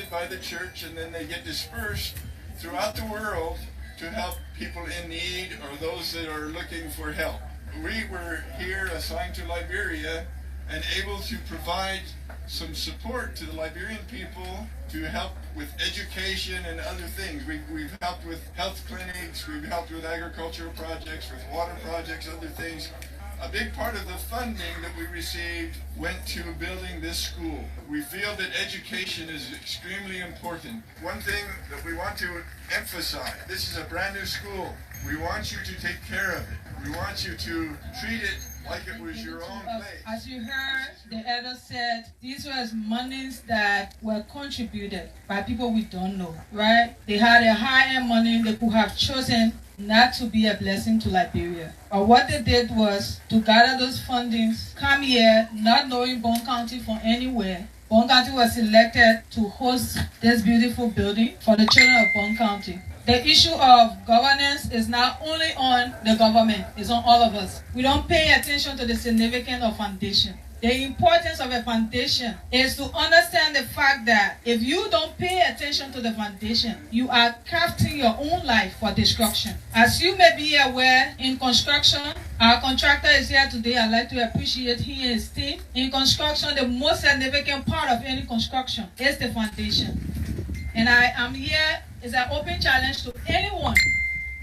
funded by the church, and then they get dispersed throughout the world to help people in need or those that are looking for help. We were here assigned to Liberia and able to provide some support to the Liberian people to help with education and other things. We've helped with health clinics, we've helped with agricultural projects, with water projects, other things. A big part of the funding that we received went to building this school. We feel that education is extremely important. One thing that we want to emphasize, this is a brand new school. We want you to take care of it. We want you to treat it like it was your own place. As you heard, the elder said these were monies that were contributed by people we don't know, right? They had a high-end money they could have chosen not to be a blessing to Liberia. But what they did was to gather those fundings, come here, not knowing Bond County from anywhere. Bond County was selected to host this beautiful building for the children of Bond County. The issue of governance is not only on the government, it's on all of us. We don't pay attention to the significance of foundation. The importance of a foundation is to understand the fact that if you don't pay attention to the foundation, you are crafting your own life for destruction. As you may be aware, in construction, our contractor is here today. I'd like to appreciate he and his team. In construction, the most significant part of any construction is the foundation. And I am here. It's an open challenge to anyone.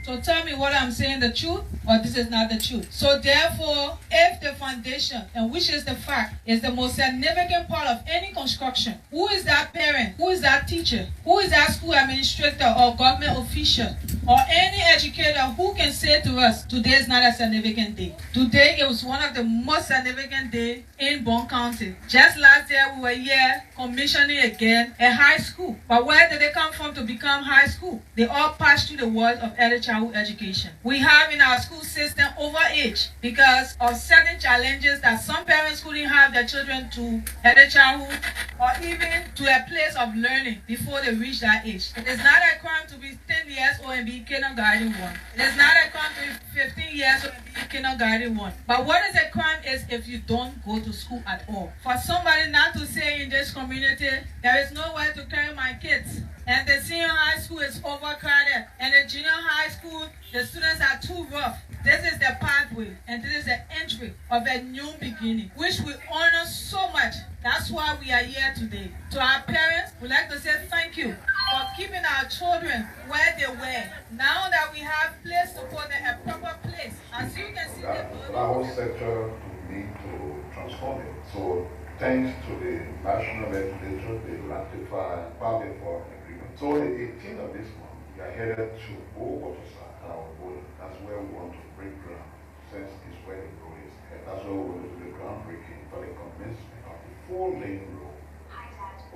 So tell me whether I'm saying the truth or this is not the truth. So therefore, if the foundation, and which is the fact, is the most significant part of any construction, who is that parent? Who is that teacher? Who is that school administrator or government official or any educator who can say to us, today is not a significant day? Today it was one of the most significant days in Bond County. Just last year we were here commissioning again a high school. But where did they come from to become high school? They all passed through the world of early childhood education. We have in our school system overage because of certain challenges that some parents couldn't have their children to early childhood or even to a place of learning before they reach that age. It is not a crime to be 10 years old and be kindergarten 1. It is not a crime to be 15 years old and be kindergarten 1. But what is a crime is if you don't go to school at all. For somebody not to say in this community, there is nowhere to carry my kids, and the senior high school is overcrowded, and the junior high school, the students are too rough. This is the pathway, and this is the entry of a new beginning, which we honor so much. That's why we are here today. To our parents, we'd like to say thank you for keeping our children where they were. Now that we have place to put them, a proper place, as you can see, the whole sector need to transform it. So thanks to the national legislature, they ratified public for agreement. So on the 18th of this month, we are headed to Bogota, our border. That's where we want to break ground, since it's where the road is. And that's where we will do the groundbreaking for the commencement of the 4-lane road.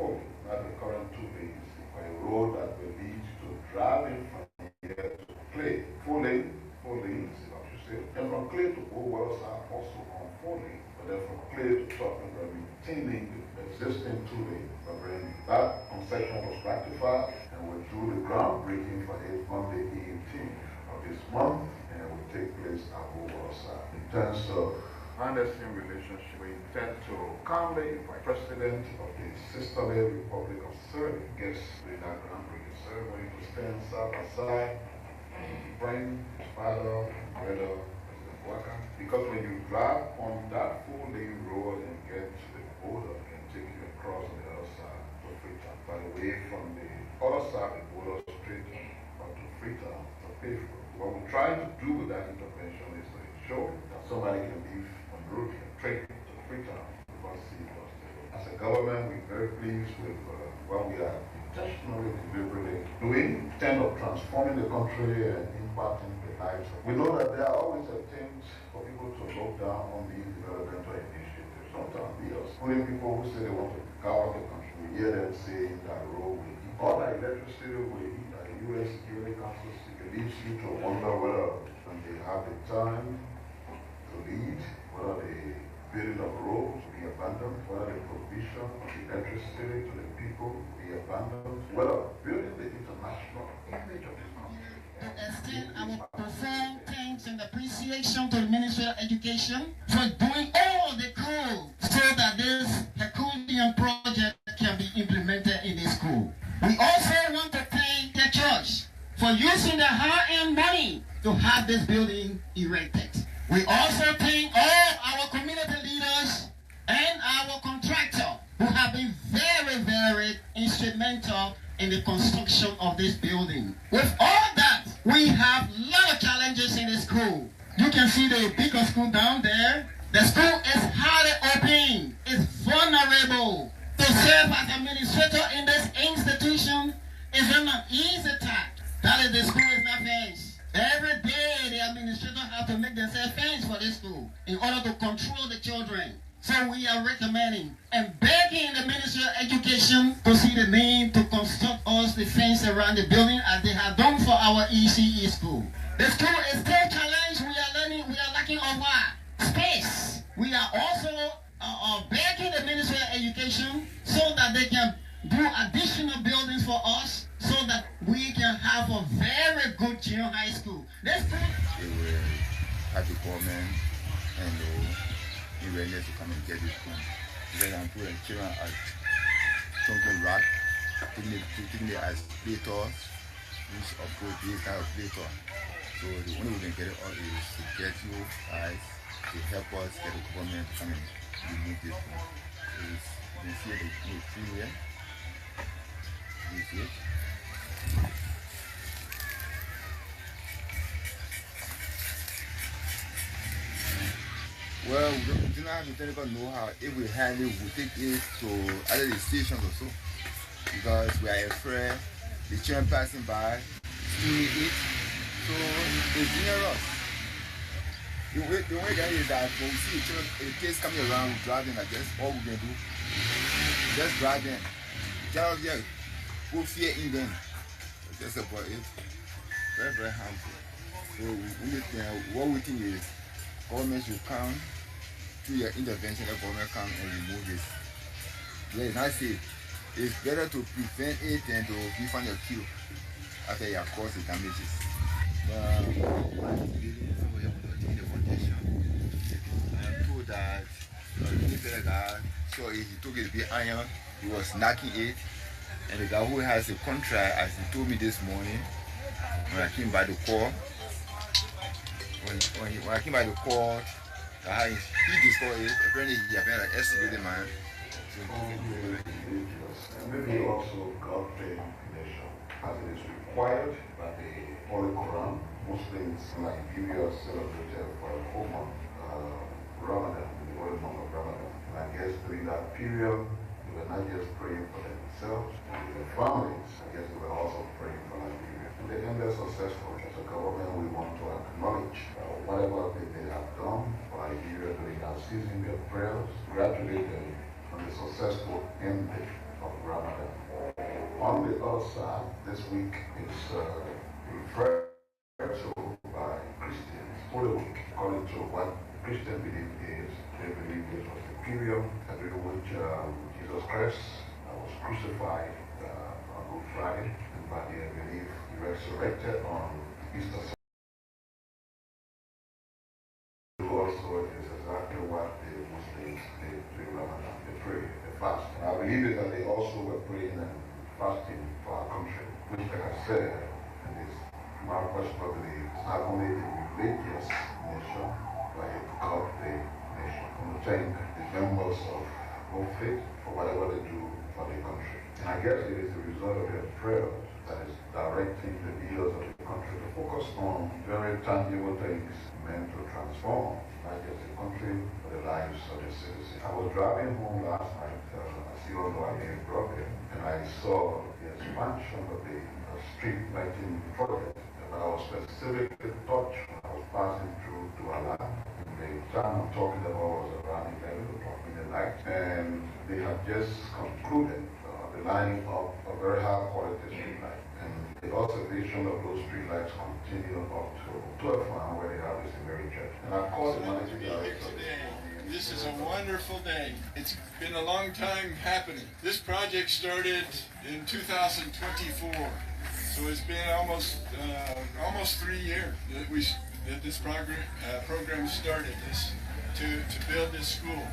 Oh, not the current 2 lanes, but a road that will lead to driving from here to Clay. 4 lanes, what you say. And from Clay to Bogota also on 4 lanes. But then from Clay to Tottenham, we're maintaining the existing 2 lanes. That concession was ratified, and we'll do the groundbreaking for it Monday 18th of this month, and it will take place at Bogota. In terms of understanding relationship, we intend to calmly invite President of the Sisterly Republic of Serbia guests in that groundbreaking ceremony to stand side by side and bring his father, brother, President Waka. Because when you drive on that 4-lane road and get to the border, it can take you across on the other side to Freetown. By the way, from the other side of the border straight up to Freetown to pay for it. What we're trying to do with that intervention is to ensure that somebody can leave on the road and trade to Freetown without seeing us. As a government, we're very pleased with what we are intentionally, deliberately doing, instead of transforming the country and impacting the lives. We know that there are always attempts for people to look down on these developmental initiatives. Sometimes we are schooling people who say they want to cover the country. We hear them saying that road will eat, or that electricity will eat, that the U.S. Security Council leads you to wonder whether when they have the time to lead, whether the building of roads will be abandoned, whether the provision of electricity to the people will be abandoned, whether building the international image of this country. To extend our profound thanks and appreciation to the Ministry of Education for doing all they could so that this Herculean project can be implemented in this school. We also want to thank the church for using the hard-earned money to have this building erected. We also thank all our community leaders and our contractor who have been very, very instrumental in the construction of this building. With all that, we have a lot of challenges in the school. You can see the bigger school down there. The school is hardly open. It's vulnerable. To serve as administrator in this institution is not an easy task. That is, the school is not fenced. Every day the administrator have to make themselves fence for this school in order to control the children. So we are recommending and begging the Ministry of Education to see the need to construct us the fence around the building as they have done for our ECE school. The school is still challenged. We are lacking of space. We are also begging the Ministry of Education so that they can do additional buildings for us so that we can have a very good junior high school. This school they were at the government and the readiness to come and get this school. Because I'm putting children at Chunkin Rock, taking it as playtors, which of course this kind of playtor. So the only way we can get it all is to get you guys to help us get the government to come and remove this school. So you can see the tree here. You see it? Well, we do not have the technical know-how. If we had it, we take it to other stations or so. Because we are afraid the children passing by, stealing it. So it's near us. The way that is that when we see the children, the kids coming around driving, I guess all we can do, just drive them. Just put fear in them. That's about it. Very, very harmful. So what we think is government should come through your intervention. The government come and remove this. Yes, I say it's better to prevent it than to give on your cure after you have caused the damages. I'm told that the guy saw it, he took it to be iron, he was knocking it, and the guy who has a contract, as he told me this morning, when I came by the court, when I came by the court, he discovered it. Apparently he had been like estimated man. And maybe also God paying nation, as it is required by the Holy Quran. Muslims in Nigeria celebrated for a whole month, Ramadan, the holy month of Ramadan. And I guess during that period, they were not just praying for themselves and their families, I guess they were also praying for Nigeria. And they ended successful. As a government, we want to acknowledge whatever they have done for Nigeria during that season, their prayers, congratulate them on the successful ending of Ramadan. On the other side, this week is referred to by Christians. Holy Week, according to what Christian belief is, they believe this was the period during which Jesus Christ was crucified on Good Friday, and by their belief, he resurrected on Easter Sunday. Also, is exactly what the Muslims did during Ramadan. They pray, they fast. And I believe it that they also were praying and fasting for our country, which, like I said, in this my personal belief, it's not only a religious nation, but a godly nation. And thank the members of both faith for whatever they do for the country. And I guess it is the result of their prayers that is directing the leaders of the country to focus on very tangible things meant to transform not just the country, but the lives of the citizens. I was driving home last night, as you all know, I'm in Brooklyn, and I saw the expansion of the street lighting project. But I was specifically touched when I was passing through Douala. And the time I'm talking about was around 11 o'clock in the night. And they had just concluded the lining of a very high quality street light. And the observation of those street lights continue up to a farm where they have this Mary Church. And I called the managing director. This is a wonderful day. It's been a long time happening. This project started in 2024. So it's been almost 3 years that this program started to build this school.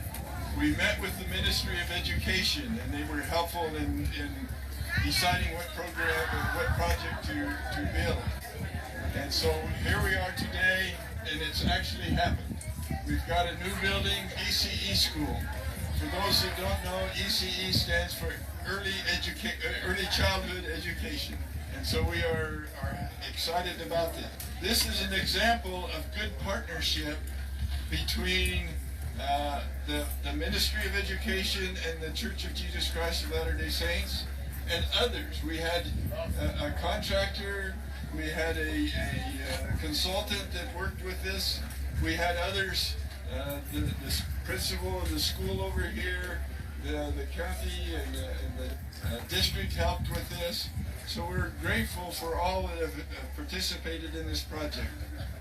We met with the Ministry of Education, and they were helpful in deciding what program or what project to build. And so here we are today, and it's actually happened. We've got a new building, ECE School. For those who don't know, ECE stands for Early Childhood Education. And so we are excited about this. This is an example of good partnership between the Ministry of Education and the Church of Jesus Christ of Latter-day Saints and others. We had a contractor, we had a consultant that worked with this, we had others, the principal of the school over here, the county and the district helped with this. So we're grateful for all that have participated in this project.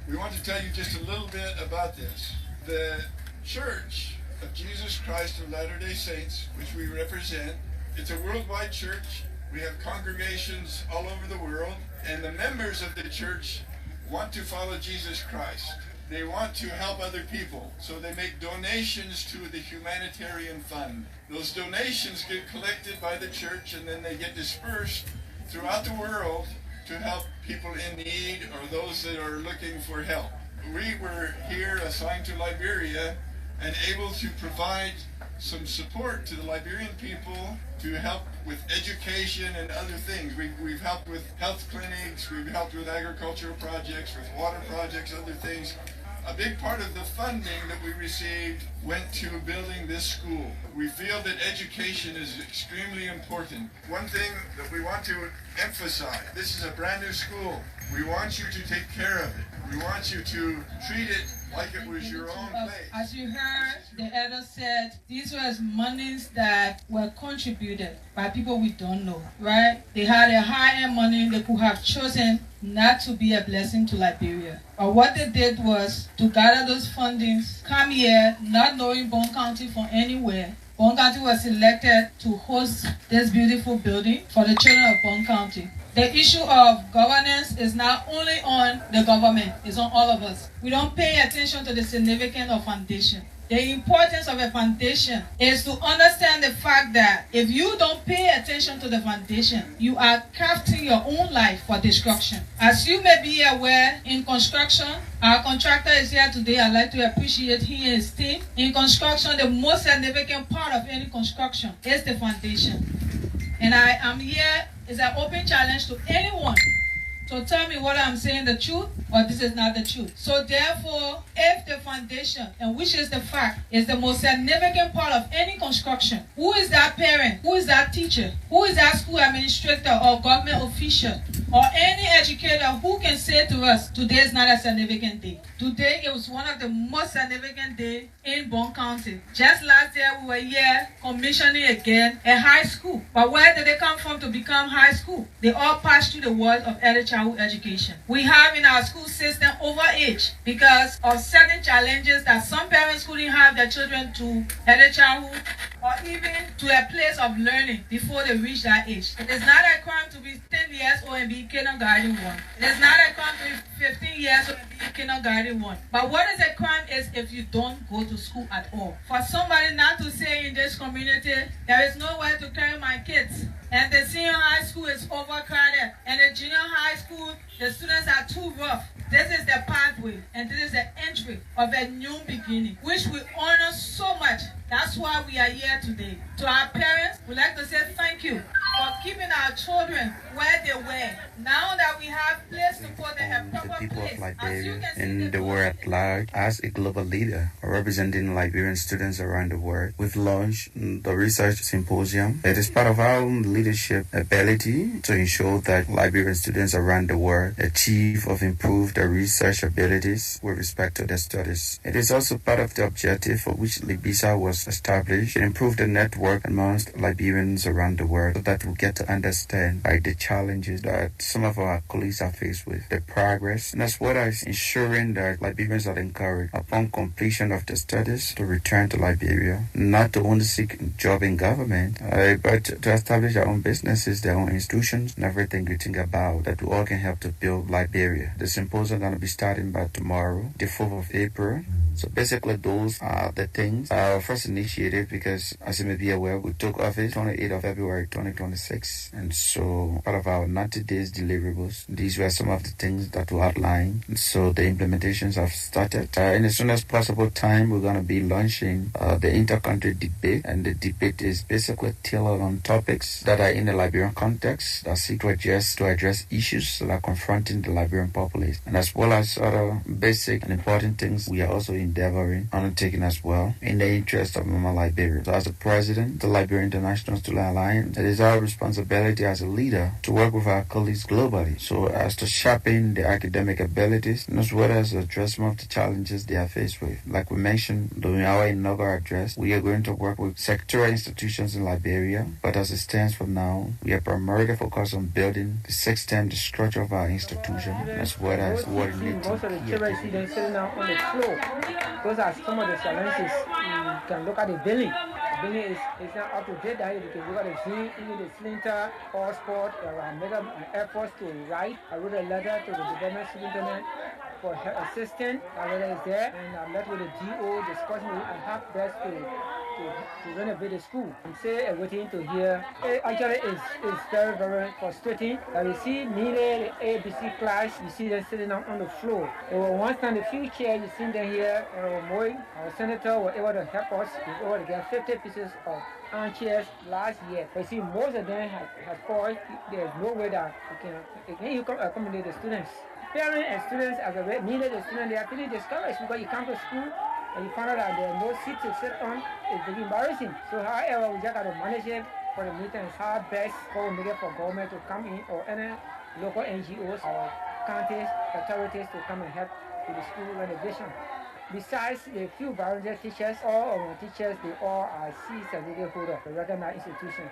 We want to tell you just a little bit about this. The Church of Jesus Christ of Latter-day Saints, which we represent, it's a worldwide church. We have congregations all over the world, and the members of the church want to follow Jesus Christ. They want to help other people, so they make donations to the humanitarian fund. Those donations get collected by the church, and then they get dispersed throughout the world to help people in need or those that are looking for help. We were here assigned to Liberia and able to provide some support to the Liberian people to help with education and other things. We've helped with health clinics, we've helped with agricultural projects, with water projects, other things. A big part of the funding that we received went to building this school. We feel that education is extremely important. One thing that we want to emphasize, this is a brand new school. We want you to take care of it. We want you to treat it like it was your own place. As you heard, the elder said these were monies that were contributed by people we don't know, right? They had a high-end money. They could have chosen not to be a blessing to Liberia. But what they did was to gather those fundings, come here, not knowing Bond County from anywhere. Bond County was selected to host this beautiful building for the children of Bond County. The issue of governance is not only on the government, it's on all of us. We don't pay attention to the significance of foundation. The importance of a foundation is to understand the fact that if you don't pay attention to the foundation, you are crafting your own life for destruction. As you may be aware, in construction, our contractor is here today. I'd like to appreciate he and his team. In construction, the most significant part of any construction is the foundation. And I am here. It's an open challenge to anyone to tell me whether I'm saying the truth or this is not the truth. So therefore, if the foundation, and which is the fact, is the most significant part of any construction, who is that parent? Who is that teacher? Who is that school administrator or government official or any educator who can say to us, today is not a significant day? Today, it was one of the most significant days in Bond County. Just last year, we were here commissioning again a high school. But where did they come from to become high school? They all passed through the world of early childhood education. We have in our school system overage because of certain challenges that some parents couldn't have their children to early childhood or even to a place of learning before they reach that age. It is not a crime to be 10 years old and be kindergarten 1. It is not a crime to be 15 years old and be kindergarten 1. But what is a crime is if you don't go to school at all. For somebody not to say in this community, there is nowhere to carry my kids, and the senior high school is overcrowded, and the junior high school, the students are too rough. This is the pathway, and this is the entry of a new beginning, which we honor so much. That's why we are here today. To our parents, we'd like to say thank you for keeping our children where they were. Now that we have place to put them in a proper the people place, of Liberia as you and can the world at large, as a global leader representing Liberian students around the world, we've launched the Research Symposium. It is part of our leadership ability to ensure that Liberian students around the world achieve or improve their research abilities with respect to their studies. It is also part of the objective for which Libisa was established to improve the network amongst Liberians around the world so that we get to understand the challenges that some of our colleagues are faced with, the progress, and as well as ensuring that Liberians are encouraged upon completion of their studies to return to Liberia, not to only seek a job in government, but to establish their own businesses, their own institutions, and everything you think about that we all can help to build Liberia. The symposium is going to be starting by tomorrow, the 4th of April. So basically those are the things first initiated because, as you may be aware, we took office 28th of February 2026, and so part of our 90 days deliverables, these were some of the things that we outlined. So the implementations have started. In as soon as possible time, we're going to be launching the inter-country debate, and the debate is basically tailored on topics that are in the Liberian context that seek to address issues that are confronting the Liberian populace, and as well as other basic and important things we are also endeavoring, undertaking as well in the interest of Mama Liberia. So as the president, the Liberian International Student Alliance, it is our responsibility as a leader to work with our colleagues globally so as to sharpen their academic abilities and as well as address some of the challenges they are faced with. Like we mentioned during our inaugural address, we are going to work with sectoral institutions in Liberia, but as it stands for now, we are primarily focused on building the system, the structure of our institution, as well as what it needs most of the children see them sitting down on the floor. Those are some of the challenges. You can look at the building. The building is not up to date that you can look at the gym, even the Splinter, all sport. I made an effort to write. I wrote a letter to the development superintendent for her assistant. I letter is there, and I met with the DO discussing on how best to renovate the school. I'm still waiting to hear. Actually, it's very, very frustrating. You see nearly the ABC class, you see them sitting on the floor. There were once in the future, you see them here, Moy, our senator, were able to help us. We were able to get 50 pieces of armchairs last year. But see, most of them have spoiled. There's no way that you can accommodate the students. Parents and students, as a needed the students, they are feeling discouraged because you come to school and you find out that there are no seats to sit on. It's very embarrassing. So however, we just got to manage it for the meeting. It's how best we make it for government to come in or any local NGOs or counties, authorities to come and help with the school renovation. Besides the few volunteer teachers, all of our teachers, they all are C certificate holders, the recognized institution.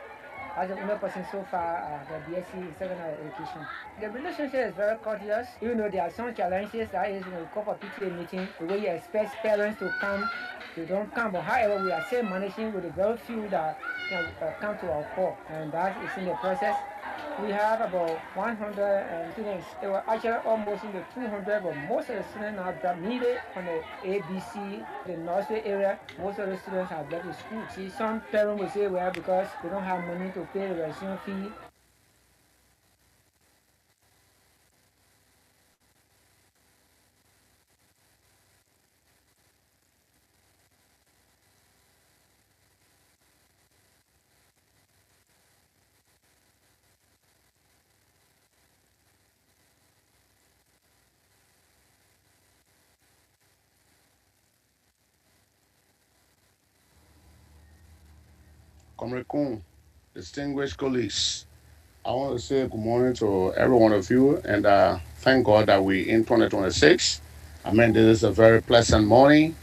As the only person so far, the BSc in secondary education. The relationship is very cordial, even though there are some challenges. That is, when we call for PTA meeting, the way you expect parents to come, they don't come. But however, we are still managing with the very few that can come to our call, and that is in the process. We have about 100 students. They were actually almost in the 200, but most of the students are dropped needed on the ABC, the nursery area. Most of the students have left the school. See, some parents will say, well, because they don't have money to pay the registration fee. Comrade Kuhn, distinguished colleagues, I want to say good morning to every one of you, and thank God that we're in 2026. I mean, this is a very pleasant morning.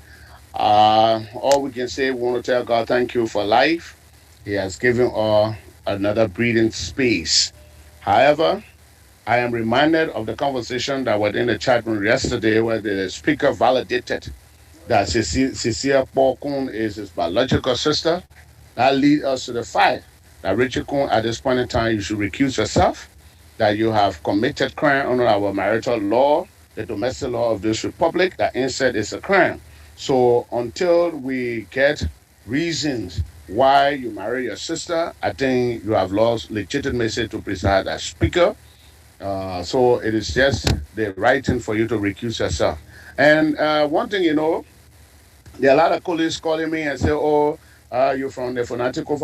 All we can say, we want to tell God thank you for life. He has given us another breathing space. However, I am reminded of the conversation that was in the chat room yesterday where the speaker validated that Cecilia Paul Kuhn is his biological sister. That leads us to the fact that Richard Kuhn, at this point in time, you should recuse yourself, that you have committed crime under our marital law, the domestic law of this republic, that incest is a crime. So until we get reasons why you marry your sister, I think you have lost legitimacy to preside as speaker. So it is just the right thing for you to recuse yourself. And one thing, there are a lot of colleagues calling me and say, oh, you're from the fanatical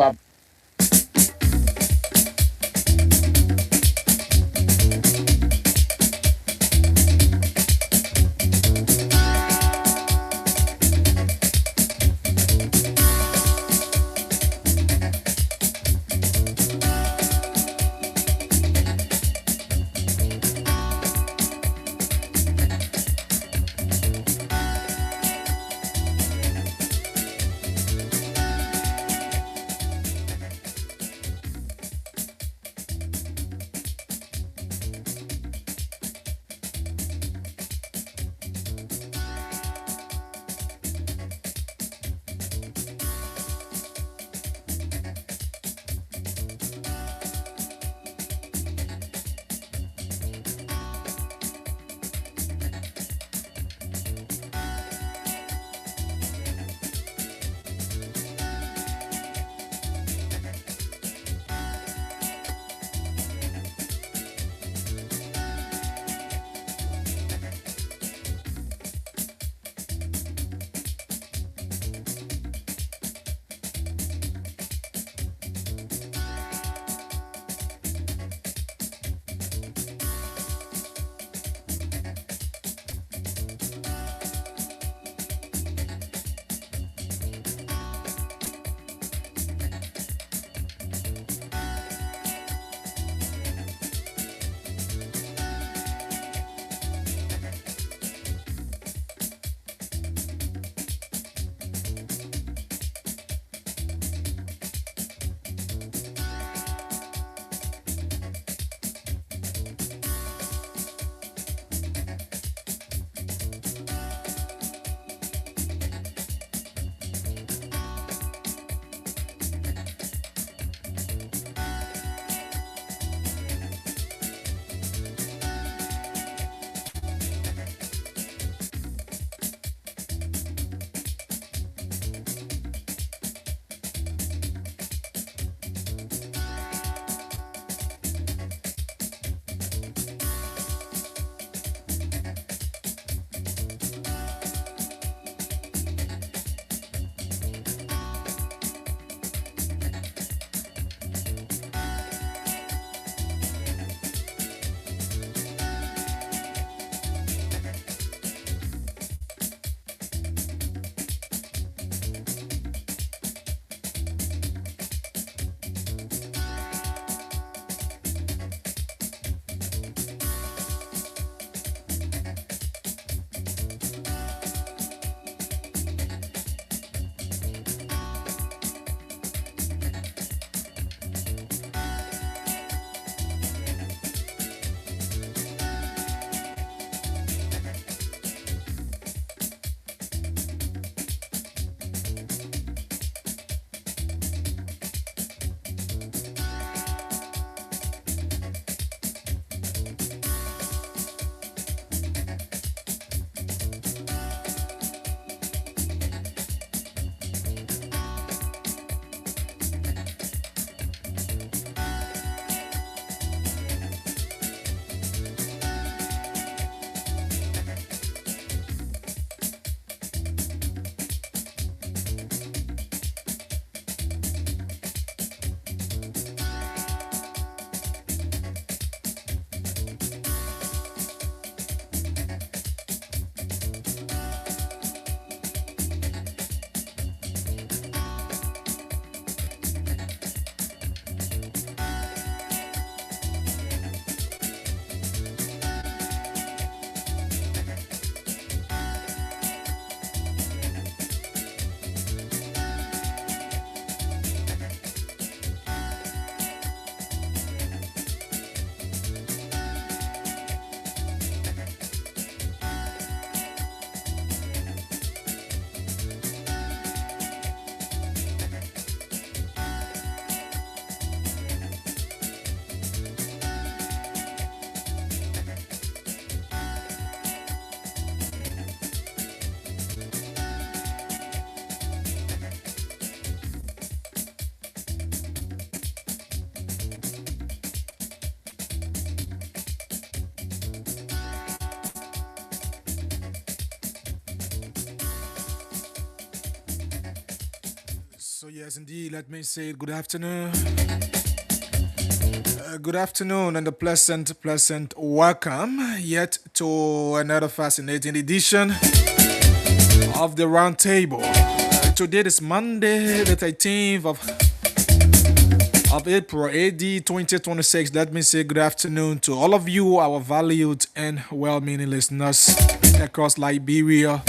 So yes, indeed, let me say good afternoon. Good afternoon and a pleasant welcome yet to another fascinating edition of the Round Table. Today is Monday, the 13th of April, AD 2026. Let me say good afternoon to all of you, our valued and well-meaning listeners across Liberia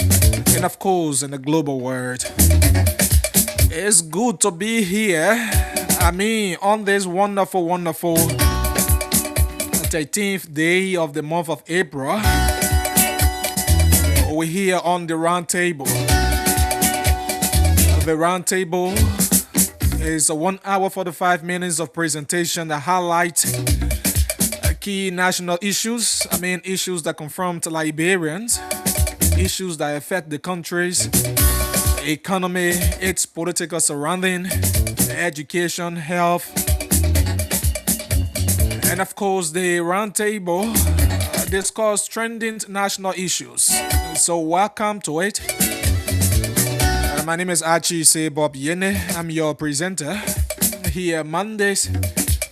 and of course in the global world. It's good to be here. I mean, on this wonderful 13th day of the month of April, we're here on the Round Table. The Round Table is a 1 hour 45 minutes of presentation that highlight key national issues. I mean, issues that confront Liberians, issues that affect the country's economy, its political surrounding, education, health, and of course the roundtable discuss trending national issues. So welcome to it. My name is Archie Bob Yene. I'm your presenter here Mondays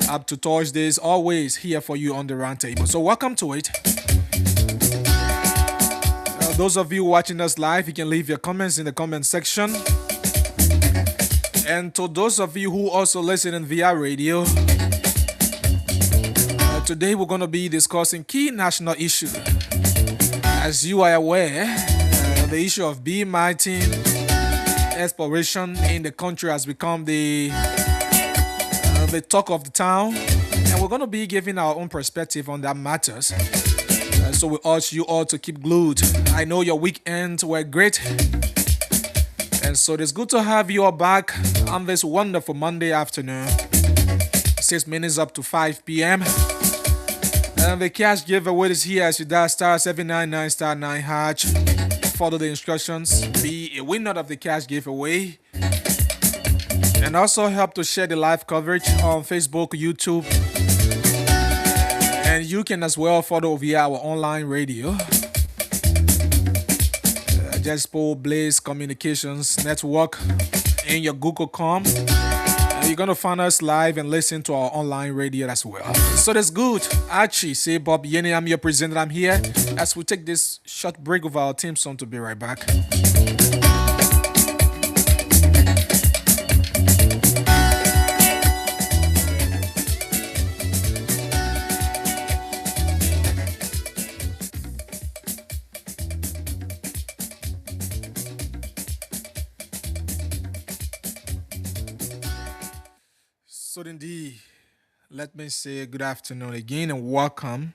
up to Thursdays, always here for you on the roundtable. So welcome to it. Those of you watching us live, you can leave your comments in the comment section. And to those of you who also listen via radio, today we're going to be discussing key national issues. As you are aware, the issue of bee mining exploration in the country has become the talk of the town. And we're going to be giving our own perspective on that matters. So we urge you all to keep glued. I know your weekends were great. And so it's good to have you all back on this wonderful Monday afternoon. 6 minutes up to 5 p.m. And the cash giveaway is here as you dial star 799 star 9 hash. Follow the instructions. Be a winner of the cash giveaway. And also help to share the live coverage on Facebook, YouTube. And you can as well follow via our online radio. Just pull Blaze Communications Network in your Google Chrome. You're going to find us live and listen to our online radio as well. So that's good. Archie Bob Yene, I'm your presenter. I'm here as we take this short break of our theme song to be right back. So indeed, let me say good afternoon again and welcome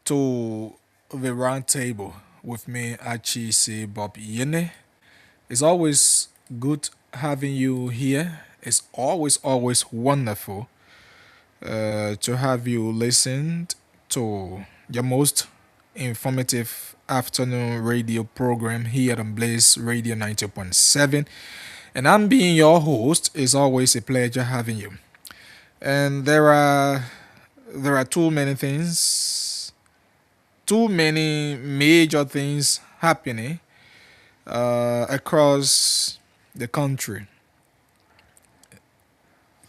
to the round table with me, Archie Bob Yene. It's always good having you here. It's always wonderful to have you listen to your most informative afternoon radio program here on Blaze Radio 90.7. And I'm being your host. It's always a pleasure having you. And there are too many major things happening across the country.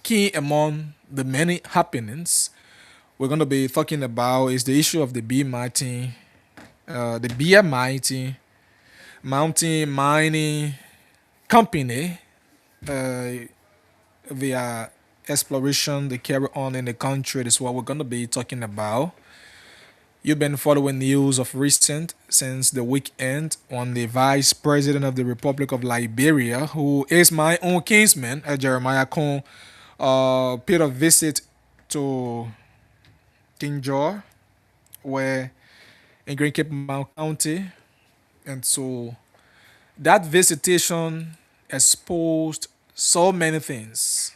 Key among the many happenings we're going to be talking about is the issue of the bee mining, mountain mining company, via exploration they carry on in the country. That's what we're going to be talking about. You've been following news of recent since the weekend on the Vice President of the Republic of Liberia, who is my own kinsman, Jeremiah Kong, paid a visit to King George, where in Green Cape Mount County. And so that visitation exposed so many things.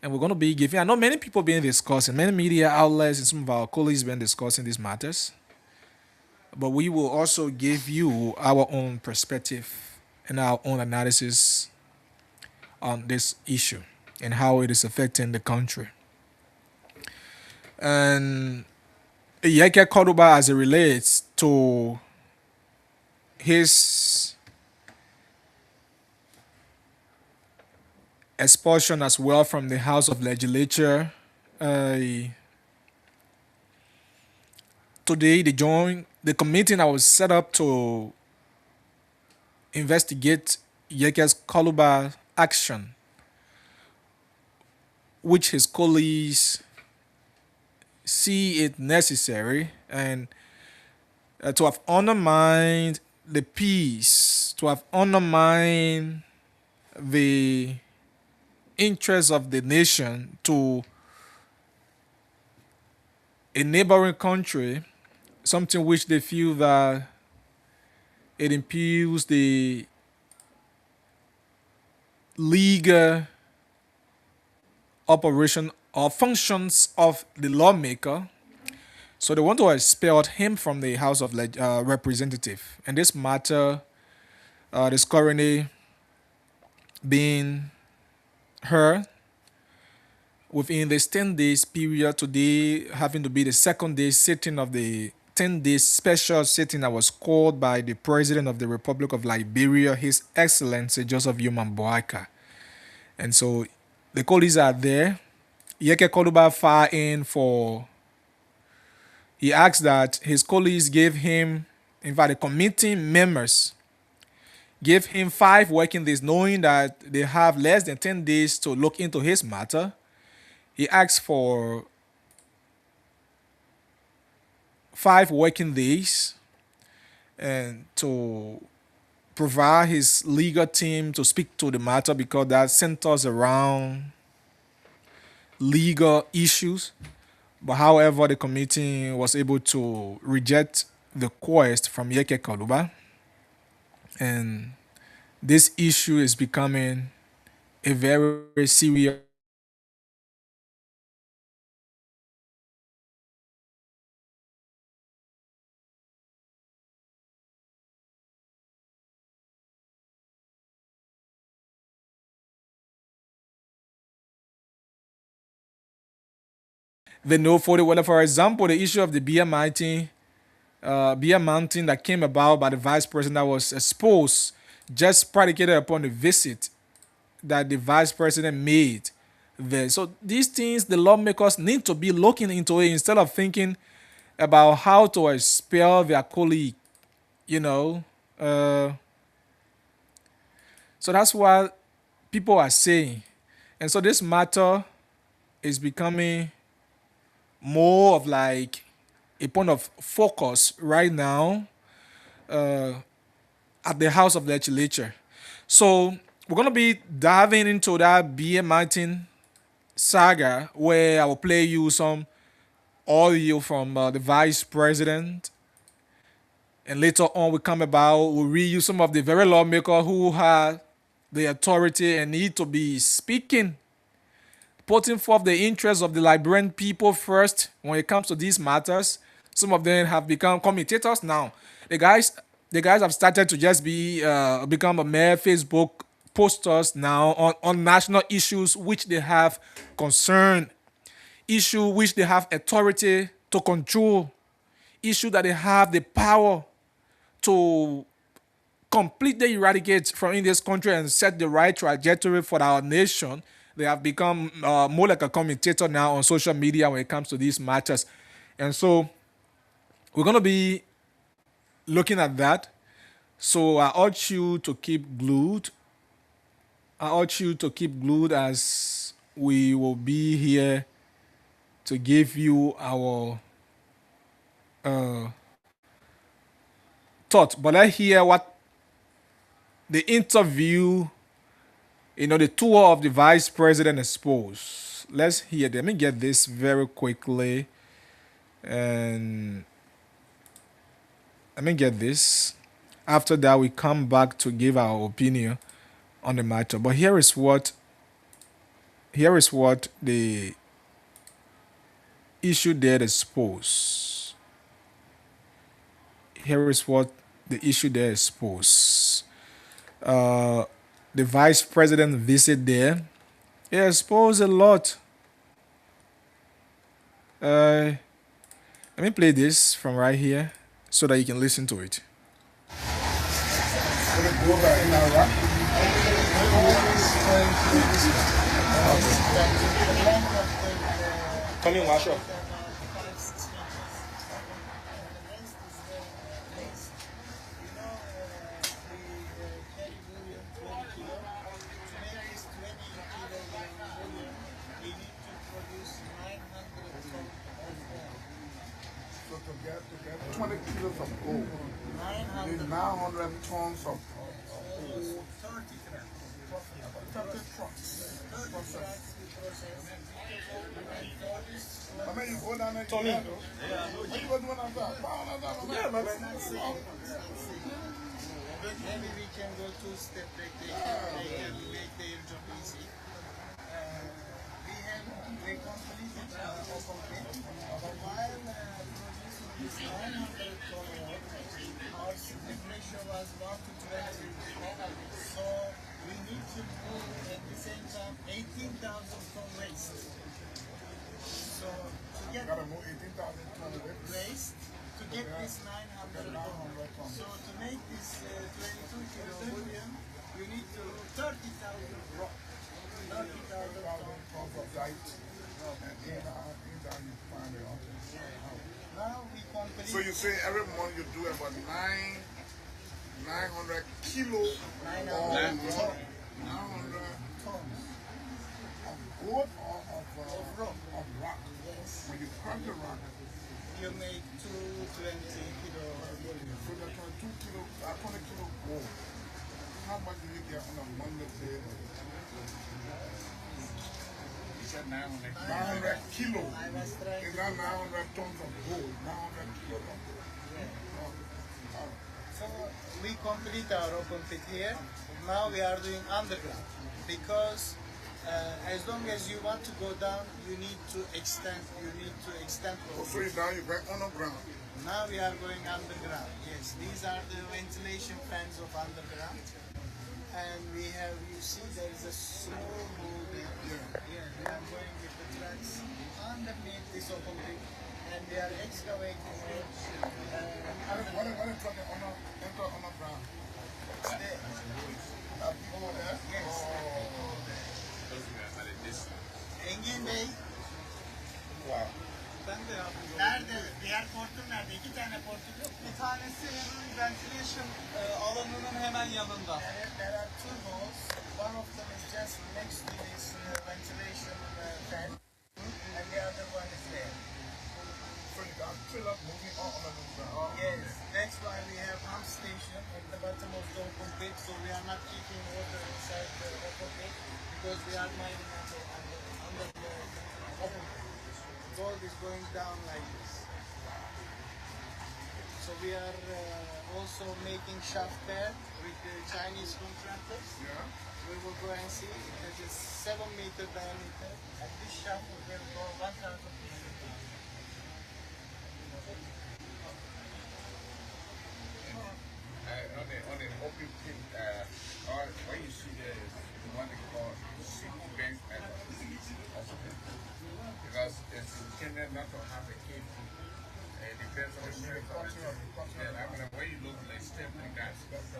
And we're going to be giving, I know many people been discussing, many media outlets and some of our colleagues been discussing these matters. But we will also give you our own perspective and our own analysis on this issue and how it is affecting the country. And Yeke Koruba, as it relates to his expulsion as well from the House of Legislature. Today, the committee that was set up to investigate Yekes Kaluba action, which his colleagues see it necessary and to have undermined the peace, to have undermined the interests of the nation to a neighboring country, something which they feel that it impedes the legal operation or functions of the lawmaker. So they want to expel him from the House of Representatives. And this matter is currently being heard within this 10 days period, today having to be the second day sitting of the 10 days special sitting that was called by the President of the Republic of Liberia, His Excellency Joseph Yoman Boakai. And so the colleagues are there. Yeke Kaluba filed in for, he asked that his colleagues gave him, in fact, the committee members gave him 5 working days, knowing that they have less than 10 days to look into his matter. He asked for 5 working days and to provide his legal team to speak to the matter, because that centers around legal issues. But however, the committee was able to reject the request from Yeke Kaluba, and this issue is becoming a very, very serious they know for the, well, for example, the issue of the beer mountain that came about by the vice president that was exposed just predicated upon the visit that the vice president made there. So these things, the lawmakers need to be looking into it instead of thinking about how to expel their colleague, you know. So that's what people are saying. And so this matter is becoming more of like a point of focus right now at the House of Legislature. So we're going to be diving into that BA Mountain saga, where I will play you some audio from the vice president. And later on, we'll read you some of the very lawmakers who have the authority and need to be speaking, putting forth the interests of the Liberian people first when it comes to these matters. Some of them have become commentators now. The guys have started to just become a mere Facebook posters now on national issues which they have concern, issue which they have authority to control, issue that they have the power to completely eradicate from in this country and set the right trajectory for our nation. They have become more like a commentator now on social media when it comes to these matters. And so we're going to be looking at that. So I urge you to keep glued. As we will be here to give you our thought. But let's hear what the interview, the tour of the vice president exposed. Let's hear them. Let me get this very quickly. And let me get this. After that, we come back to give our opinion on the matter. But here is what the issue there exposed. Here is what the issue there exposed. The vice president visit there. He exposed a lot. Let me play this from right here so that you can listen to it. Come in, wash up. So to get 20 kilos of gold, you need 900 tons of 30 trucks. I mean, you go down there, Tommy. what you doing outside? Yeah, man. Maybe we can go two-step back. They can make their job easy. We completed our complete. While producing this 900 ton our split ratio was 1 to 20. So we need to move at the same time 18,000 ton waste. So to get Gotta move 18,000 tons of waste to get this 900 ton. So to make this 22 kilo volume, we need to 30,000 rock. 30,000 tons of light. And in that you find it out. Now we complete. So you say every month you do about 900 kilo of 900 tons of gold or of rock. Yes. When you crack the rock, You make 220 kilo volume. so that 20 kilo gold. How much do you get on a monthly basis? You said 900. 900 kilo. I was trying Is to. that 900 tons of gold? 900 kilo of gold. So we complete our open pit here. Now we are doing underground because as long as you want to go down, you need to extend. You need to extend. So you down, you back on the ground. Now we are going underground. Yes, these are the ventilation fans of underground. And we have, you see, there is a small hole there. Yeah, we are going with the trucks underneath this open pit, and they are excavating it. What is talking on the ground? There. Over there? Yes. Engin Bey. Wow. Nerede? Diğer portum nerede? 2 tane portum yok. Bir tanesi hemen ventilation alanının hemen yanında. There are 2 holes. One of them is just next to this ventilation fan, and the other one is there. So you got fill up moving all on the ground. Yes, that's why we have pump station at the bottom of the open pit, so we are not keeping water inside the open pit because we are mining under the open pit. Gold is going down like this. So we are also making shaft there with the Chinese contractors. Yeah. We will go and see. It is 7-meter diameter, and this shaft will go 1,000 feet. On the open pit, what you see there is the one they call city bank because it's intended not to have a cave. It depends on the strength of the yeah, I mean, when you look like step like that,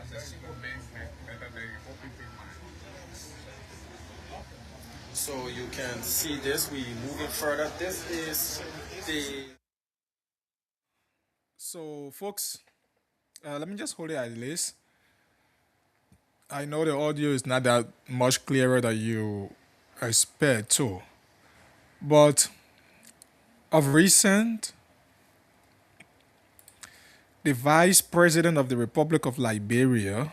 as a single bank better than the open pit mine. So you can see this. We moving further. This is the. So, folks, let me just hold it at this. I know the audio is not that much clearer than you expect too, but of recent, the Vice President of the Republic of Liberia,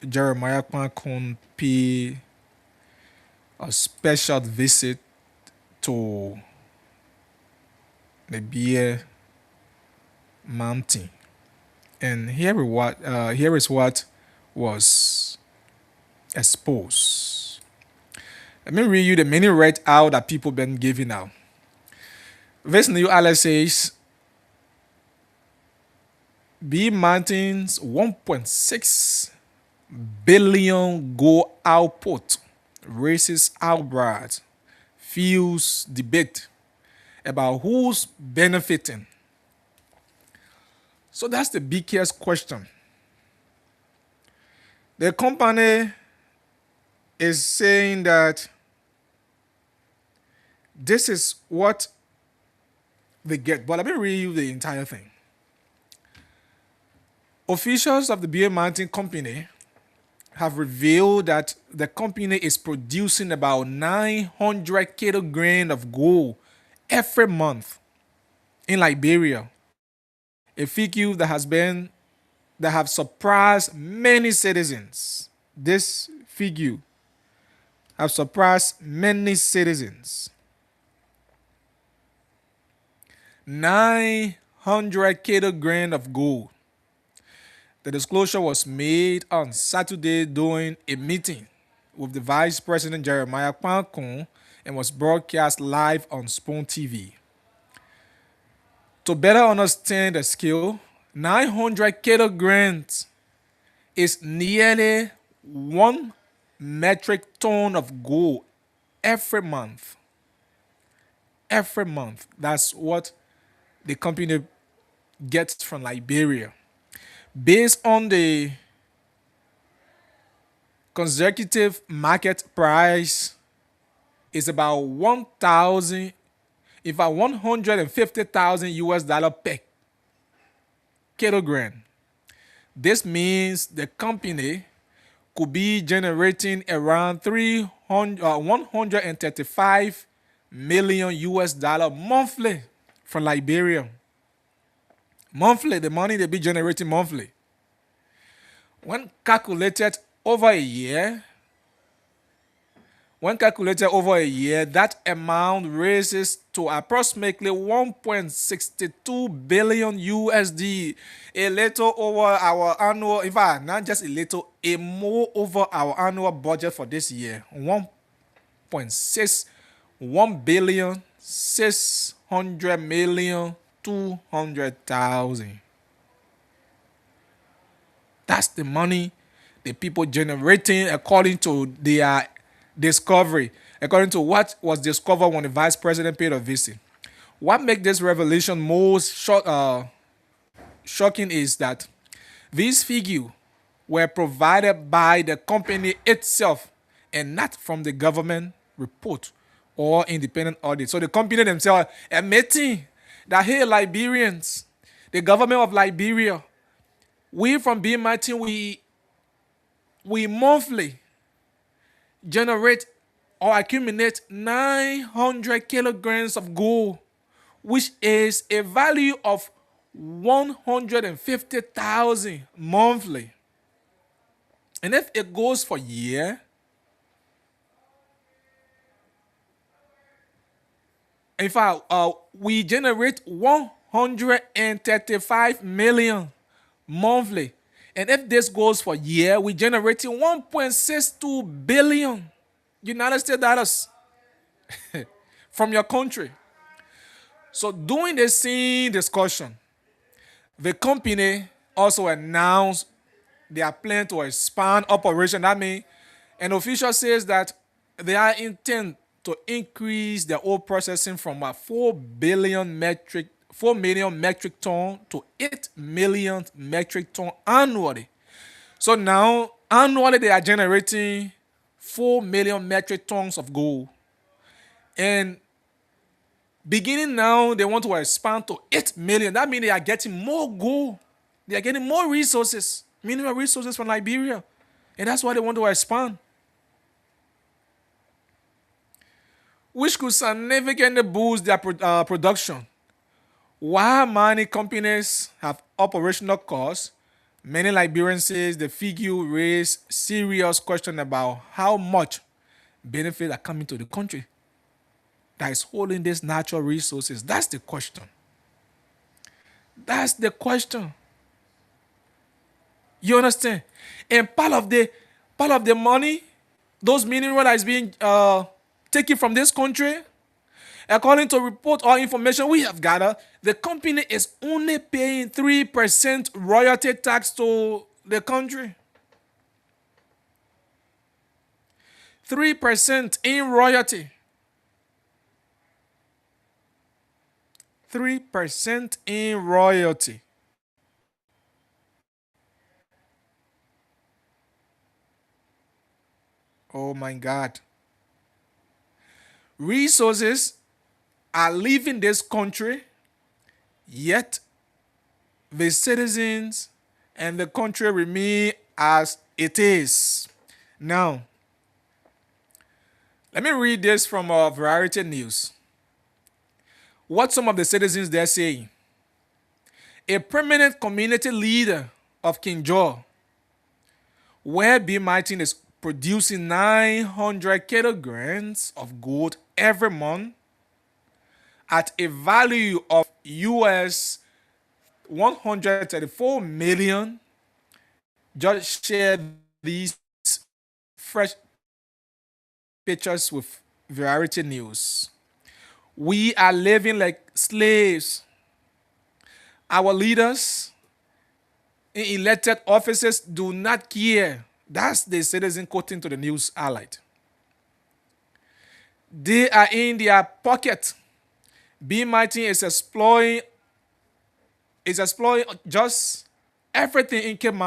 Jeremiah Kwan, paid a special visit to the Beer Mountain. And here is what was exposed. Let me read you the many read out that people been giving out. Verse New Alice says, B Mountain's 1.6 billion gold output raises outright, fuels debate about who's benefiting. So that's the biggest question. The company is saying that this is what they get. But let me read you the entire thing. Officials of the Beer Mountain Company have revealed that the company is producing about 900 kilograms of gold every month in Liberia, a figure that have surprised many citizens. This figure have surprised many citizens. 900 kilograms of gold. The disclosure was made on Saturday during a meeting with the Vice President Jeremiah Kwankun and was broadcast live on Spoon TV. To better understand the scale, 900 kilograms is nearly 1 metric ton of gold every month. Every month. That's what the company gets from Liberia. Based on the consecutive market price, is about 150,000 US dollar per kilogram. This means the company could be generating around 135 million US dollar monthly from Liberia. Monthly, the money they be generating monthly. When calculated over a year, that amount raises to approximately 1.62 billion USD, a little over our annual, in fact, not just a little, a more over our annual budget for this year, 1.61 billion 600 million 200,000. That's the money the people generating according to their discovery, according to what was discovered when the vice president paid a visit. What makes this revelation most shocking is that these figures were provided by the company itself and not from the government report or independent audit. So the company themselves admitting that, hey, Liberians, the government of Liberia, we from Beer Mountain, we monthly generate or accumulate 900 kilograms of gold, which is a value of 150,000 monthly. And if it goes for a year, in fact, we generate 135 million monthly. And if this goes for a year, we're generating 1.62 billion United States dollars from your country. So during the same discussion, the company also announced their plan to expand operation. That means an official says that they are intent to increase their oil processing from 4 million metric ton to 8 million metric ton annually. So now, annually, they are generating 4 million metric tons of gold. And beginning now, they want to expand to 8 million. That means they are getting more gold. They are getting more resources, mineral resources from Liberia. And that's why they want to expand, which could significantly boost their production. While many companies have operational costs, many Liberians say the figure raise serious question about how much benefits are coming to the country that is holding these natural resources. That's the question. That's the question. You understand? And part of the money, those minerals that is being taken from this country, according to report or information we have gathered, the company is only paying 3% royalty tax to the country. 3% in royalty. 3% in royalty. Oh my God. Resources are leaving this country, yet the citizens and the country remain as it is. Now, let me read this from Variety News. What some of the citizens there saying. A prominent community leader of King George, where B. Martin is producing 900 kilograms of gold every month at a value of US 134 million, just shared these fresh pictures with Variety News. We are living like slaves. Our leaders in elected offices do not care. That's the citizen quoting to the news outlet. They are in their pocket. B. Martin is exploring just everything in Cape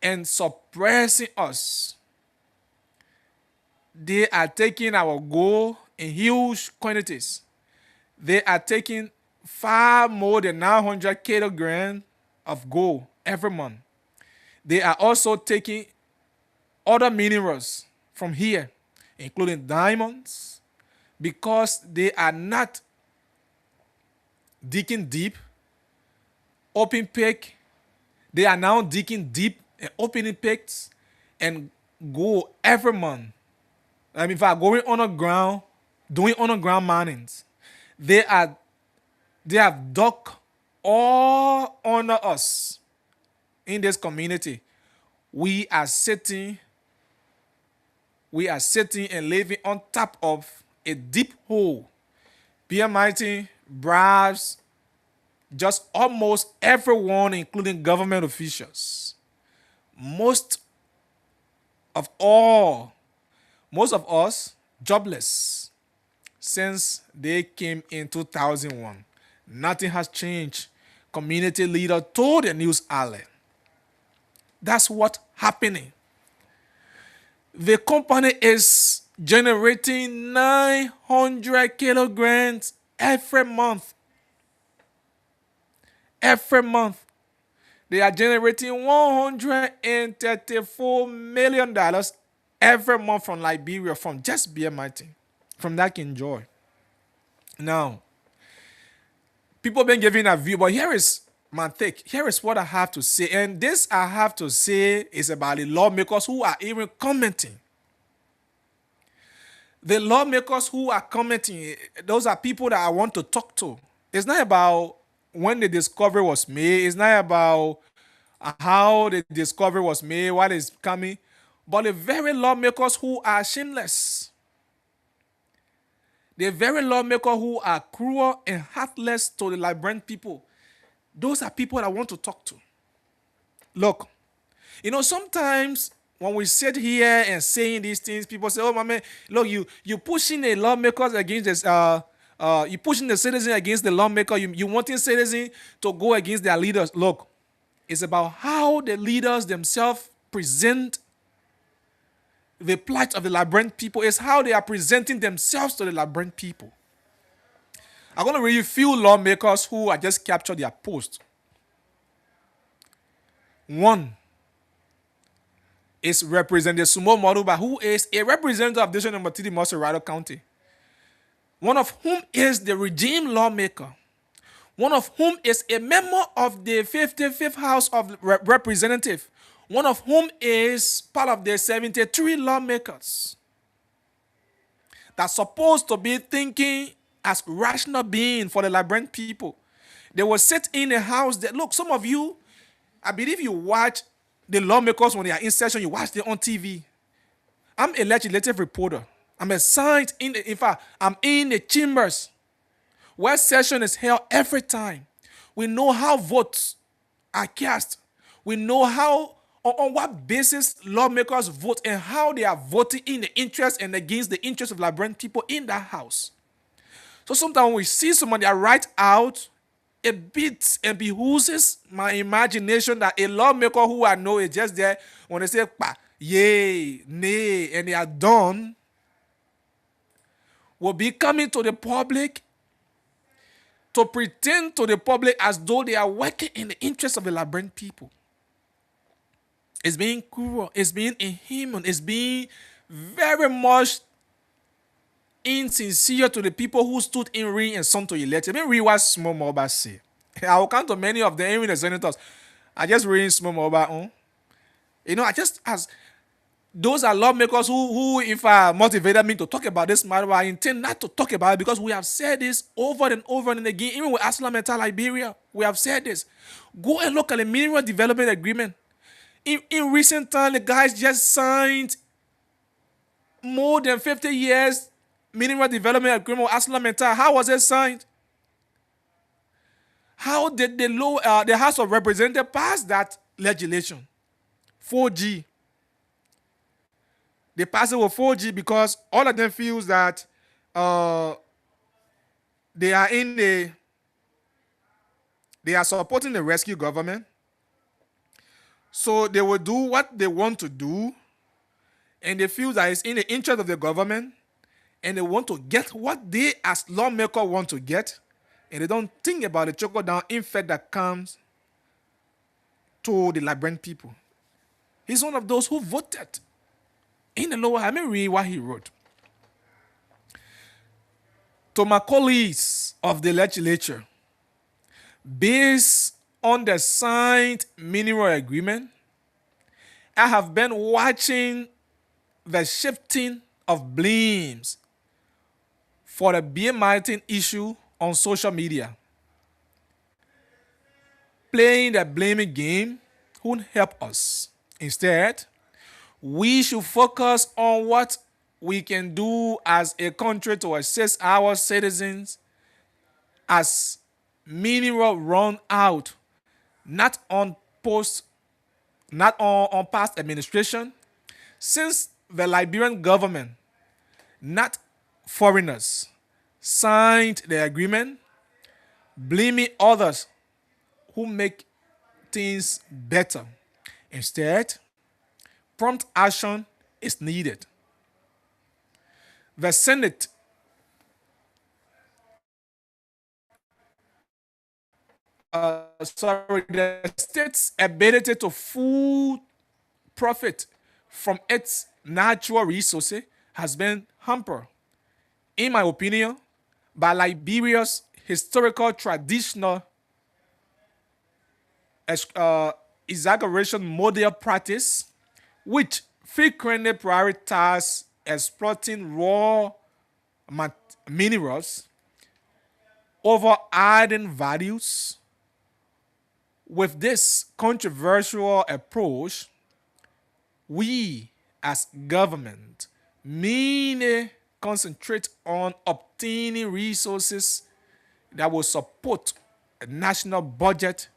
and suppressing us. They are taking our gold in huge quantities. They are taking far more than 900 kilograms of gold every month. They are also taking other minerals from here, including diamonds, because they are not digging deep, open pit. They are now digging deep and opening pits and go every month. I mean, if I going underground, doing underground minings, they have dug all under us in this community. We are sitting and living on top of a deep hole. PMIT bribes just almost everyone, including government officials. Most of us jobless since they came in 2001. Nothing has changed. Community leader told the news outlet. That's what's happening. The company is generating 900 kilograms every month. Every month. They are generating $134 million every month from Liberia, from just BMIT, from that King George. Now, people been giving a view, but here is my take. Here is what I have to say. And this I have to say is about the lawmakers who are even commenting. The lawmakers who are commenting, those are people that I want to talk to. It's not about when the discovery was made. It's not about how the discovery was made, what is coming. But the very lawmakers who are shameless. The very lawmakers who are cruel and heartless to the Liberian people. Those are people I want to talk to. Look, sometimes when we sit here and saying these things, people say, "Oh, my man, look, you pushing the lawmakers against this. You pushing the citizen against the lawmaker. You wanting citizens to go against their leaders." Look, it's about how the leaders themselves present the plight of the Liberian people. It's how they are presenting themselves to the Liberian people. I'm going to read you a few lawmakers who I just captured their post. One is Representative Sumo Moruba, who is a representative of District Number 3, Moserado County. One of whom is the regime lawmaker. One of whom is a member of the 55th House of Representatives. One of whom is part of the 73 lawmakers that's supposed to be thinking as rational being for the Liberian people. They will sit in a house that, look, some of you, I believe you watch the lawmakers when they are in session, you watch them on TV. I'm a legislative reporter. I'm assigned in fact, I'm in the chambers where session is held every time. We know how votes are cast. We know how, on what basis lawmakers vote and how they are voting in the interest and against the interest of Liberian people in that house. So sometimes when we see somebody write out, it beats and behooves my imagination that a lawmaker who I know is just there when they say, yea, nay, and they are done, will be coming to the public to pretend to the public as though they are working in the interest of the Liberian people. It's being cruel, it's being inhuman, it's being very much insincere to the people who stood in ring and son to elect. Let me read what Small Mobile say. I will count to many of them, even the senators. I just read Small Mobile. I just as those are lawmakers who if motivated me to talk about this matter, I intend not to talk about it because we have said this over and over and again. Even with ArcelorMittal Liberia, we have said this. Go and look at the Mineral Development Agreement. In recent time, the guys just signed more than 50 years Mineral Development Agreement with ArcelorMittal. How was it signed? How did the House of Representatives pass that legislation? 4G. They pass it with 4G because all of them feels that they are supporting the rescue government. So they will do what they want to do, and they feel that it's in the interest of the government, and they want to get what they as lawmakers want to get, and they don't think about the trickle-down effect that comes to the Liberian people. He's one of those who voted in the lower. Let me read what he wrote. To my colleagues of the legislature, based on the signed mineral agreement, I have been watching the shifting of blames for the Beer Martin issue on social media. Playing the blaming game won't help us. Instead, we should focus on what we can do as a country to assist our citizens as mineral run out, not on past administration, since the Liberian government, not foreigners, signed the agreement, blaming others who make things better. Instead, prompt action is needed. The Senate the state's ability to full profit from its natural resources has been hampered, in my opinion, by Liberia's historical traditional exaggeration model practice, which frequently prioritizes exploiting raw minerals over adding values. With this controversial approach, we as government mainly concentrate on obtaining resources that will support a national budget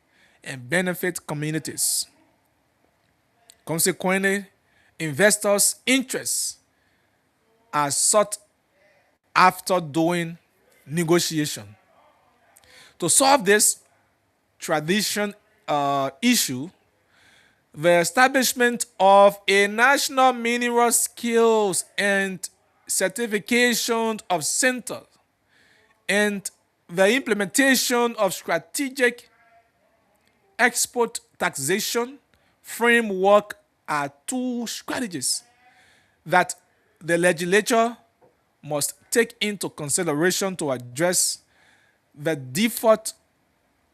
and benefit communities. Consequently, investors' interests are sought after doing negotiation. To solve this tradition issue, the establishment of a national mineral skills and certification of center and the implementation of strategic export taxation framework are two strategies that the legislature must take into consideration to address the default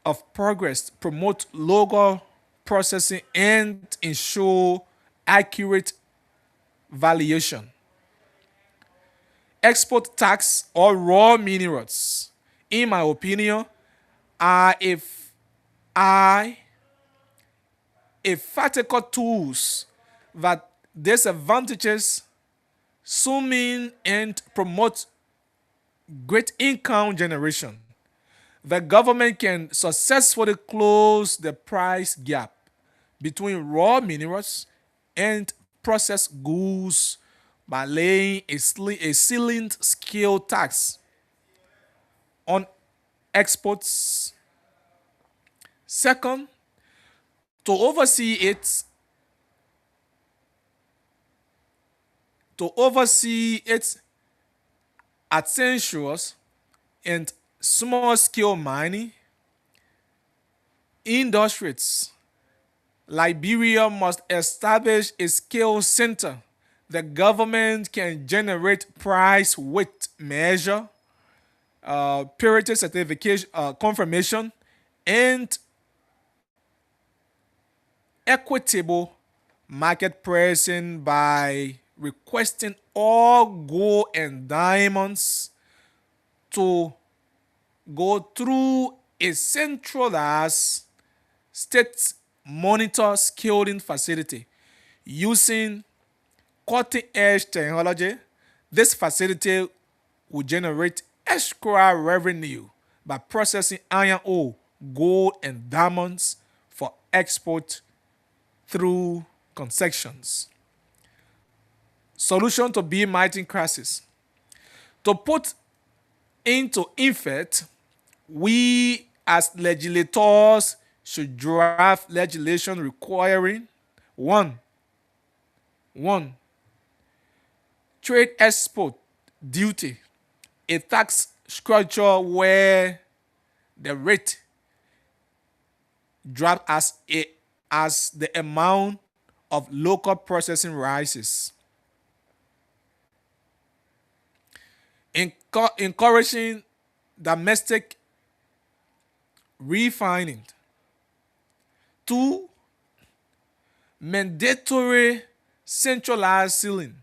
of progress, promote local processing, and ensure accurate valuation. Export tax or raw minerals, in my opinion, are practical tools that disadvantages zooming and promote great income generation. The government can successfully close the price gap between raw minerals and processed goods by laying a ceiling scale tax on exports. Second, to oversee it, to oversee its adventurous and small-scale mining industries. Liberia must establish a scale center. The government can generate price weight measure, purity certification, confirmation, and equitable market pricing by requesting all gold and diamonds to go through a centralized state monitor scaling facility using cutting-edge technology. This facility will generate extra revenue by processing iron ore, gold, and diamonds for export through concessions. Solution to be mighty crisis. To put into effect, we as legislators should draft legislation requiring one, trade export duty, a tax structure where the rate dropped as the amount of local processing rises. Encouraging domestic refining. 2, mandatory centralized ceiling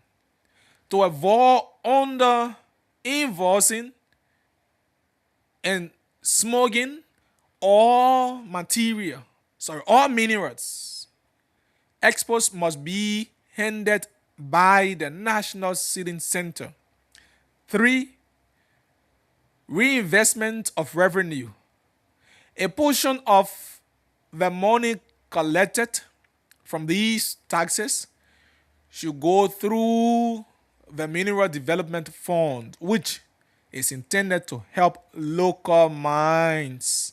to avoid under invoicing and smuggling all minerals. Exports must be handled by the National Seeding Center. 3, reinvestment of revenue. A portion of the money collected from these taxes should go through the Mineral Development Fund, which is intended to help local mines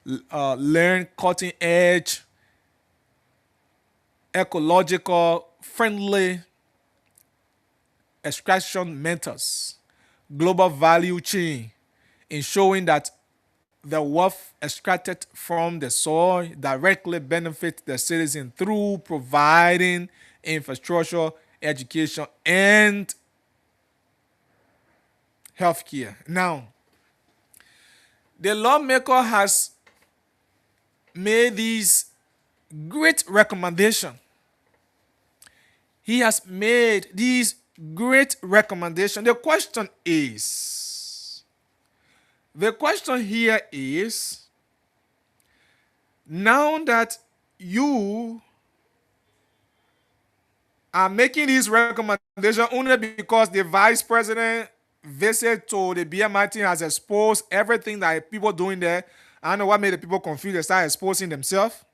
learn cutting-edge, ecological friendly extraction methods, global value chain, ensuring that the wealth extracted from the soil directly benefits the citizen through providing infrastructure, education, and healthcare. Now, the lawmaker has made these great recommendations. He has made these great recommendations. The question here is, now that you are making these recommendations only because the vice president visit to the BMIT has exposed everything that people doing there. I don't know what made the people confused. They start exposing themselves.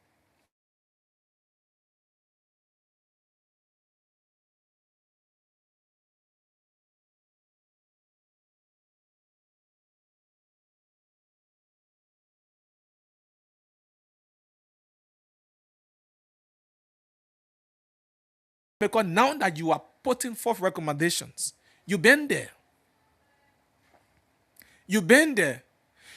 Because now that you are putting forth recommendations, you've been there. You've been there.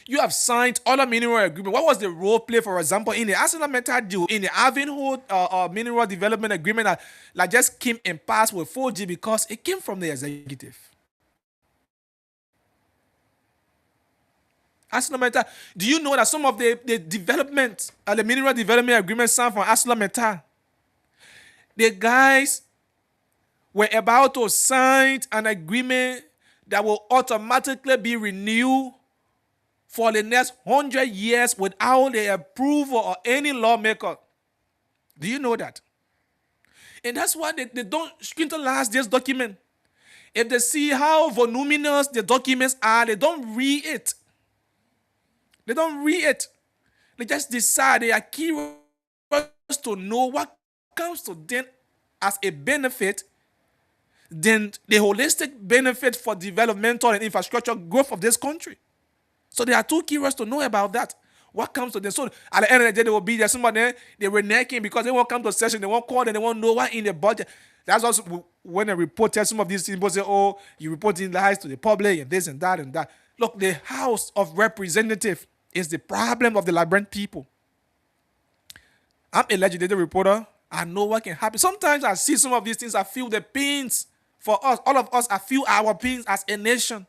You have signed other mineral agreement. What was the role play, for example, in the ArcelorMittal deal, in the Ivanhoe mineral development agreement that just came and passed with 4G because it came from the executive? ArcelorMittal. Do you know that some of the development, the mineral development agreement signed from ArcelorMittal, the guys were about to sign an agreement that will automatically be renewed for the next 100 years without the approval of any lawmaker. Do you know that? And that's why they don't scrutinize this document. If they see how voluminous the documents are, they don't read it. They don't read it. They just decide. They are curious to know what comes to them as a benefit, then the holistic benefit for developmental and infrastructure growth of this country. So they are too curious to know about that. what comes to them. So at the end of the day, they will be there. Somebody they were necking because they won't come to session, they won't call them, they won't know what in the budget. That's also when a reporter, some of these people say, oh, you reporting lies to the public and this and that and that. Look, the House of Representatives is the problem of the Liberian people. I'm a legislative reporter. I know what can happen. Sometimes I see some of these things, I feel the pains for us. All of us, I feel our pains as a nation.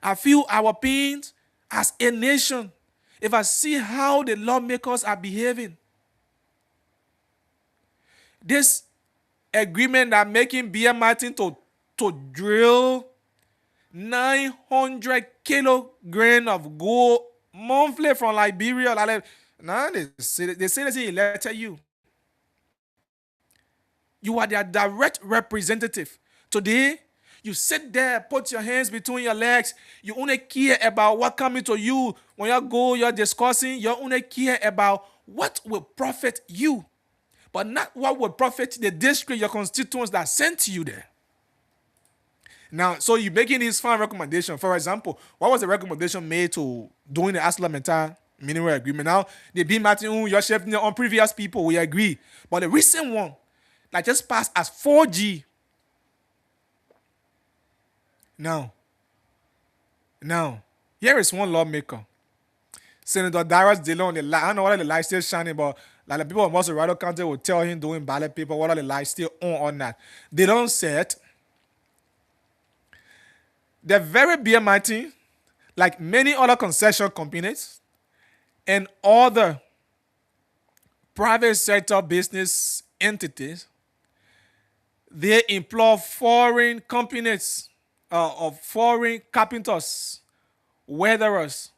I feel our pains as a nation. If I see how the lawmakers are behaving. This agreement that making B.M. Martin to drill 900 kilograms of gold monthly from Liberia. Now they say they elected you. You are their direct representative. Today, you sit there, put your hands between your legs. You only care about what coming to you. When you go, you're discussing, you only care about what will profit you. But not what will profit the district, your constituents that sent you there. Now, so you're making this fine recommendation. For example, what was the recommendation made to doing the ArcelorMittal mineral agreement? Now, the B. Martin, you're shifting on previous people, we agree. But the recent one that just passed as 4G. Now, here is one lawmaker. Senator Darius Dillon, I don't know whether the light still shining, but like the people of Montserrat County will tell him doing ballot paper, whether the light still on or not. They don't say it. The very BMIT, like many other concession companies and other private sector business entities, they employ foreign companies of foreign carpenters, weatherers,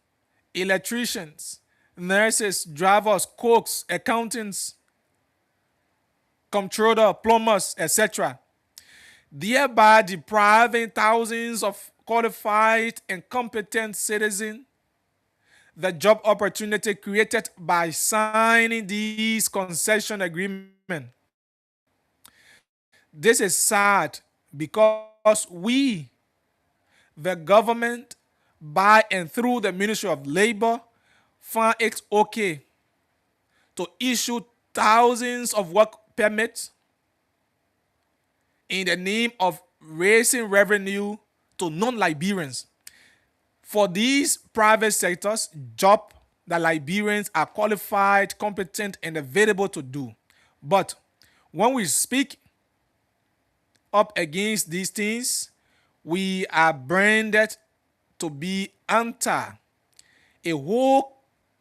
electricians, nurses, drivers, cooks, accountants, comptroller, plumbers, etc., thereby depriving thousands of qualified and competent citizens the job opportunity created by signing these concession agreements. This is sad because we, the government, by and through the Ministry of Labor, find it okay to issue thousands of work permits in the name of raising revenue to non-Liberians. For these private sectors, jobs that Liberians are qualified, competent, and available to do. But when we speak up against these things, we are branded to be anti. A whole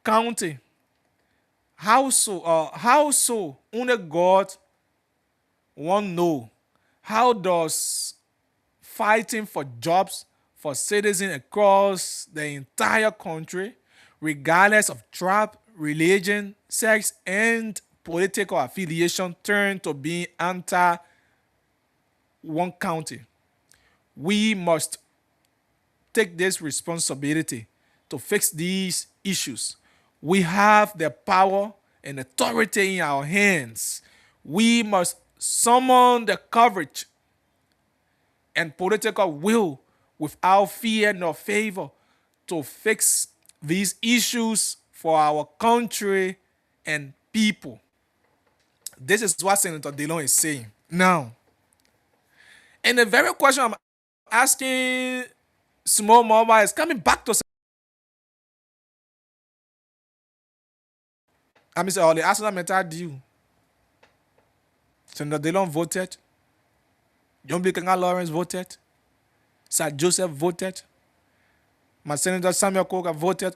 county. How so? Only God won't know. How does fighting for jobs for citizens across the entire country, regardless of tribe, religion, sex, and political affiliation, turn to being anti one county? We must take this responsibility to fix these issues. We have the power and authority in our hands. We must summon the courage and political will without fear nor favor to fix these issues for our country and people. This is what Senator Dillon is saying. Now, and the very question I'm asking Small Mobile is coming back to the ArcelorMittal deal. Senator Dillon voted. John B. Kenga Lawrence voted. Sir Joseph voted. My Senator Samuel Coker voted.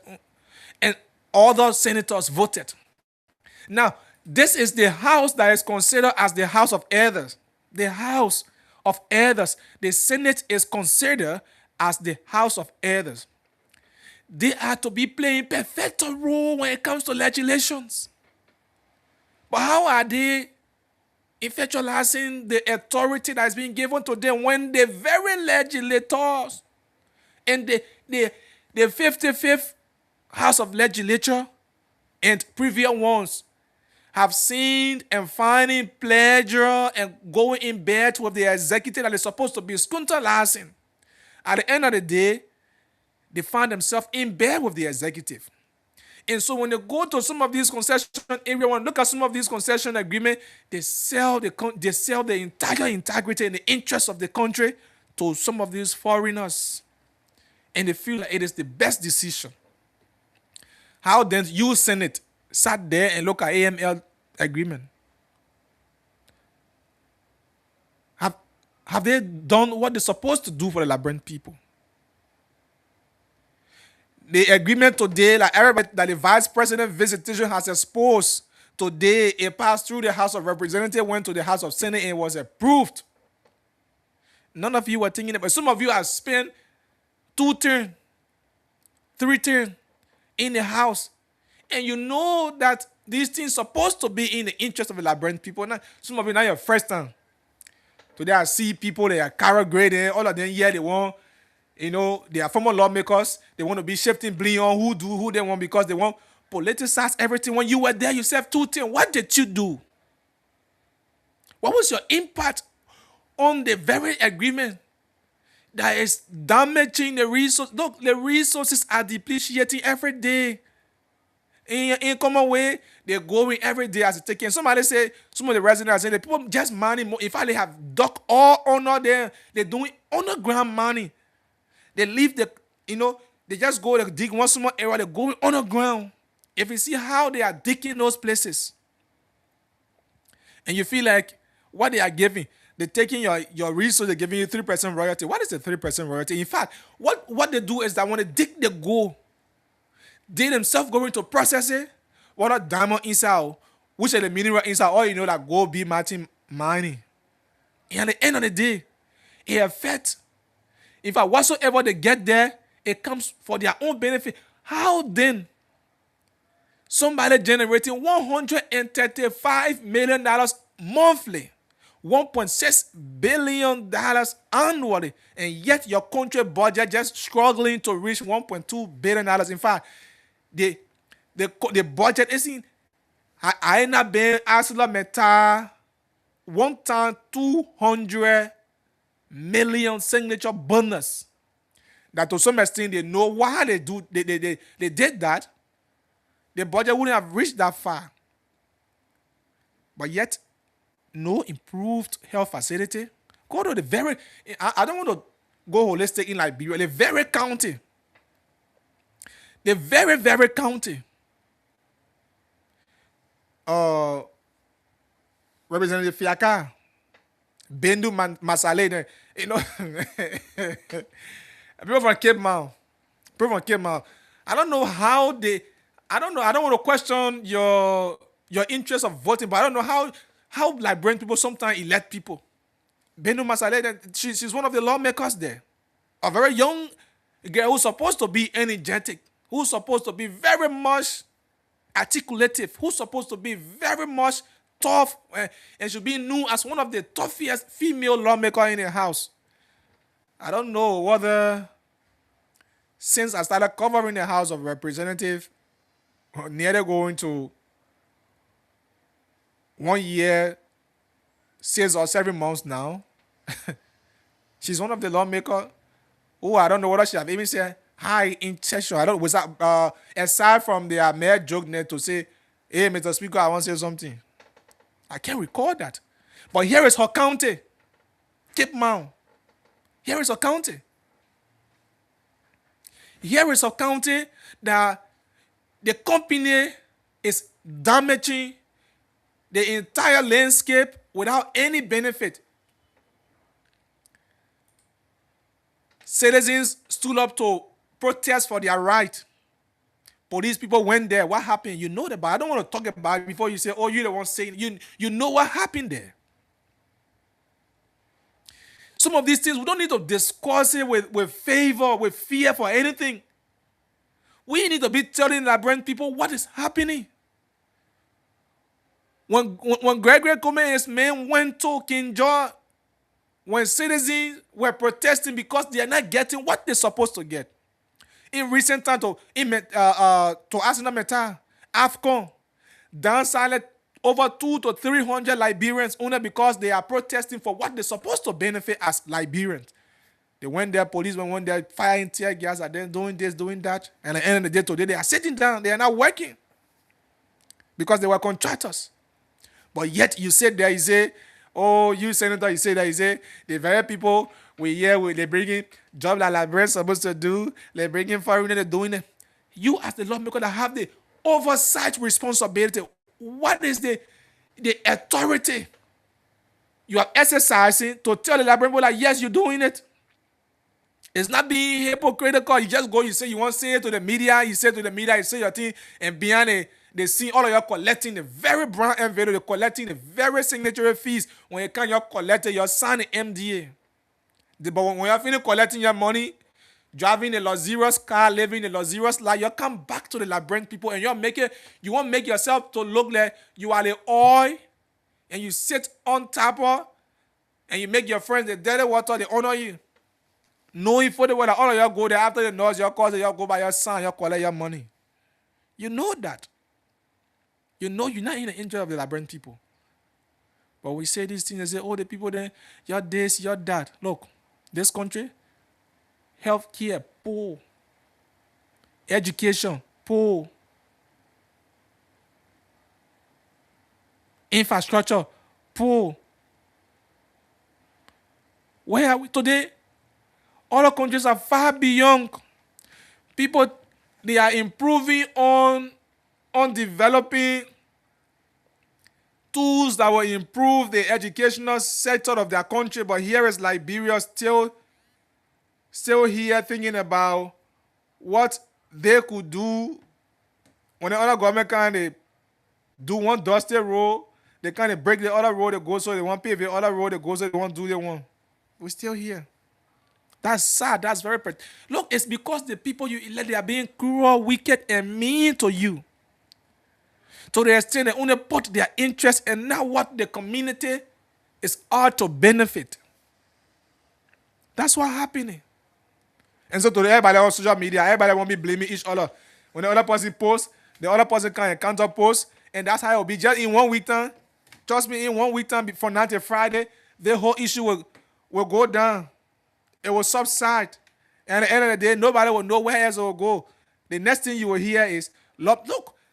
And other senators voted. Now, this is the house that is considered as the House of Elders. The House of Elders. The Senate is considered as the House of Elders. They are to be playing perfect role when it comes to legislations. But how are they effectualizing the authority that is being given to them when the very legislators and the 55th House of Legislature and previous ones have seen and finding pleasure and going in bed with the executive that is supposed to be scrutinizing? At the end of the day, they find themselves in bed with the executive. And so when they go to some of these concession areas, when look at some of these concession agreements, they sell the entire integrity and the interest of the country to some of these foreigners. And they feel like it is the best decision. How then you Senate sat there and look at AML agreement? Have they done what they're supposed to do for the Liberian people? The agreement today, like everybody, that the vice president visitation has exposed today, it passed through the House of Representatives, went to the House of Senate, and was approved. None of you were thinking about it. Some of you have spent 2 terms, 3 terms in the House, and you know that these things are supposed to be in the interest of the Liberian people. Now, some of you now your first time. Today I see people, they are carrot grading, all of them here, they want, they are former lawmakers, they want to be shifting blame on who they want because they want politicize everything. When you were there, you said 2 things. What did you do? What was your impact on the very agreement that is damaging the resources? Look, the resources are depreciating every day. In common way, they're going every day as it's taken. Somebody say, some of the residents say, the people just money more. In fact, they have dug all under there. They're doing underground money. They leave they just go, they dig one small area, they're going underground. If you see how they are digging those places, and you feel like what they are giving, they're taking your resources, they're giving you 3% royalty. What is the 3% royalty? In fact, what they do is that when they dig the gold, they themselves going to process it, what a diamond inside, which are the mineral inside, or that gold be mining. And at the end of the day, it affects. In fact, whatsoever they get there, it comes for their own benefit. How then somebody generating $135 million monthly, $1.6 billion annually, and yet your country budget just struggling to reach $1.2 billion. In fact, the budget isn't. I not been ArcelorMittal 1,200 million signature bonus. That to some extent they know why they did that. The budget wouldn't have reached that far. But yet, no improved health facility. Go to the very. I don't want to go holistic in Liberia. The very county. The very, very county. Representative Fiaka, Bendu Masale, people from Cape Mount. I don't know how they. I don't know. I don't want to question your interest of voting, but I don't know how Liberian people sometimes elect people. Bendu Masale, she's one of the lawmakers there. A very young girl who's supposed to be energetic, who's supposed to be very much articulative, who's supposed to be very much tough, and should be known as one of the toughest female lawmakers in the house. I don't know whether since I started covering the House of Representatives, nearly going to 1 year, 6 or 7 months now, she's one of the lawmakers who I don't know whether she have even said high in session. I don't was that aside from their mere joke net to say, "Hey, Mr. Speaker, I want to say something." I can't recall that. But here is her county, Cape Mount. Here is her county. Here is her county that the company is damaging the entire landscape without any benefit. Citizens stood up to protest for their right. Police people went there. What happened? You know that, but I don't want to talk about it before you say, "Oh, you're the one saying." You know what happened there. Some of these things we don't need to discuss it with favor, with fear for anything. We need to be telling Liberian people what is happening. When Gregory Kome and his men went to King George, when citizens were protesting because they are not getting what they're supposed to get. In recent time to ArcelorMittal, AFCON, down silent over 200 to 300 Liberians only because they are protesting for what they're supposed to benefit as Liberians. They went there, policemen went there, firing tear gas at them, doing this, doing that. And at the end of the day, today, they are sitting down. They are not working because they were contractors. But yet, you said there, you say, oh, you senator, you say that, you say, the very people we hear, they bring in job that librarians supposed to do, they bring in foreigners, they're doing it. You, as the lawmaker, that have the oversight responsibility, what is the authority you are exercising to tell the librarian that, yes, you're doing it? It's not being hypocritical. You just go, you say you want to say it to the media, you say to the media, you say your thing, and behind it, they see all of you collecting the very brown envelope, they're collecting the very signatory fees. When you come, you're collecting, you're signing MDA. But when you're finished collecting your money, driving a luxurious car, living a luxurious life, you come back to the librarian people and you want to make yourself to look like you are the oil, and you sit on top of, and you make your friends the dirty water, they honor you. Knowing for the way that all of y'all go there after the noise, your cousin, y'all go by your son, y'all collect your money. You know that. You know you're not in the interest of the librarian people. But we say these things and say, oh, the people there, you're this, you're that. Look, this country, healthcare, poor. Education, poor. Infrastructure, poor. Where are we today? Other countries are far beyond. People, they are improving on developing tools that will improve the educational sector of their country. But here is Liberia still here thinking about what they could do when the other government kind of do one dusty road. They kind of break the other road, they go so they want to pave the other road, they go so they want to do their one. We're still here. That's sad. That's very bad. Look, it's because the people you elect, they are being cruel, wicked, and mean to you. To the extent they only put their interest in not what the community is out to benefit. That's what's happening. And so today, everybody on social media, everybody want to be blaming each other. When the other person posts, the other person can counter post, and that's how it will be. Just in 1 week time, trust me, in 1 week time, from now to Friday, the whole issue will go down. It will subside. And at the end of the day, nobody will know where else it will go. The next thing you will hear is, look,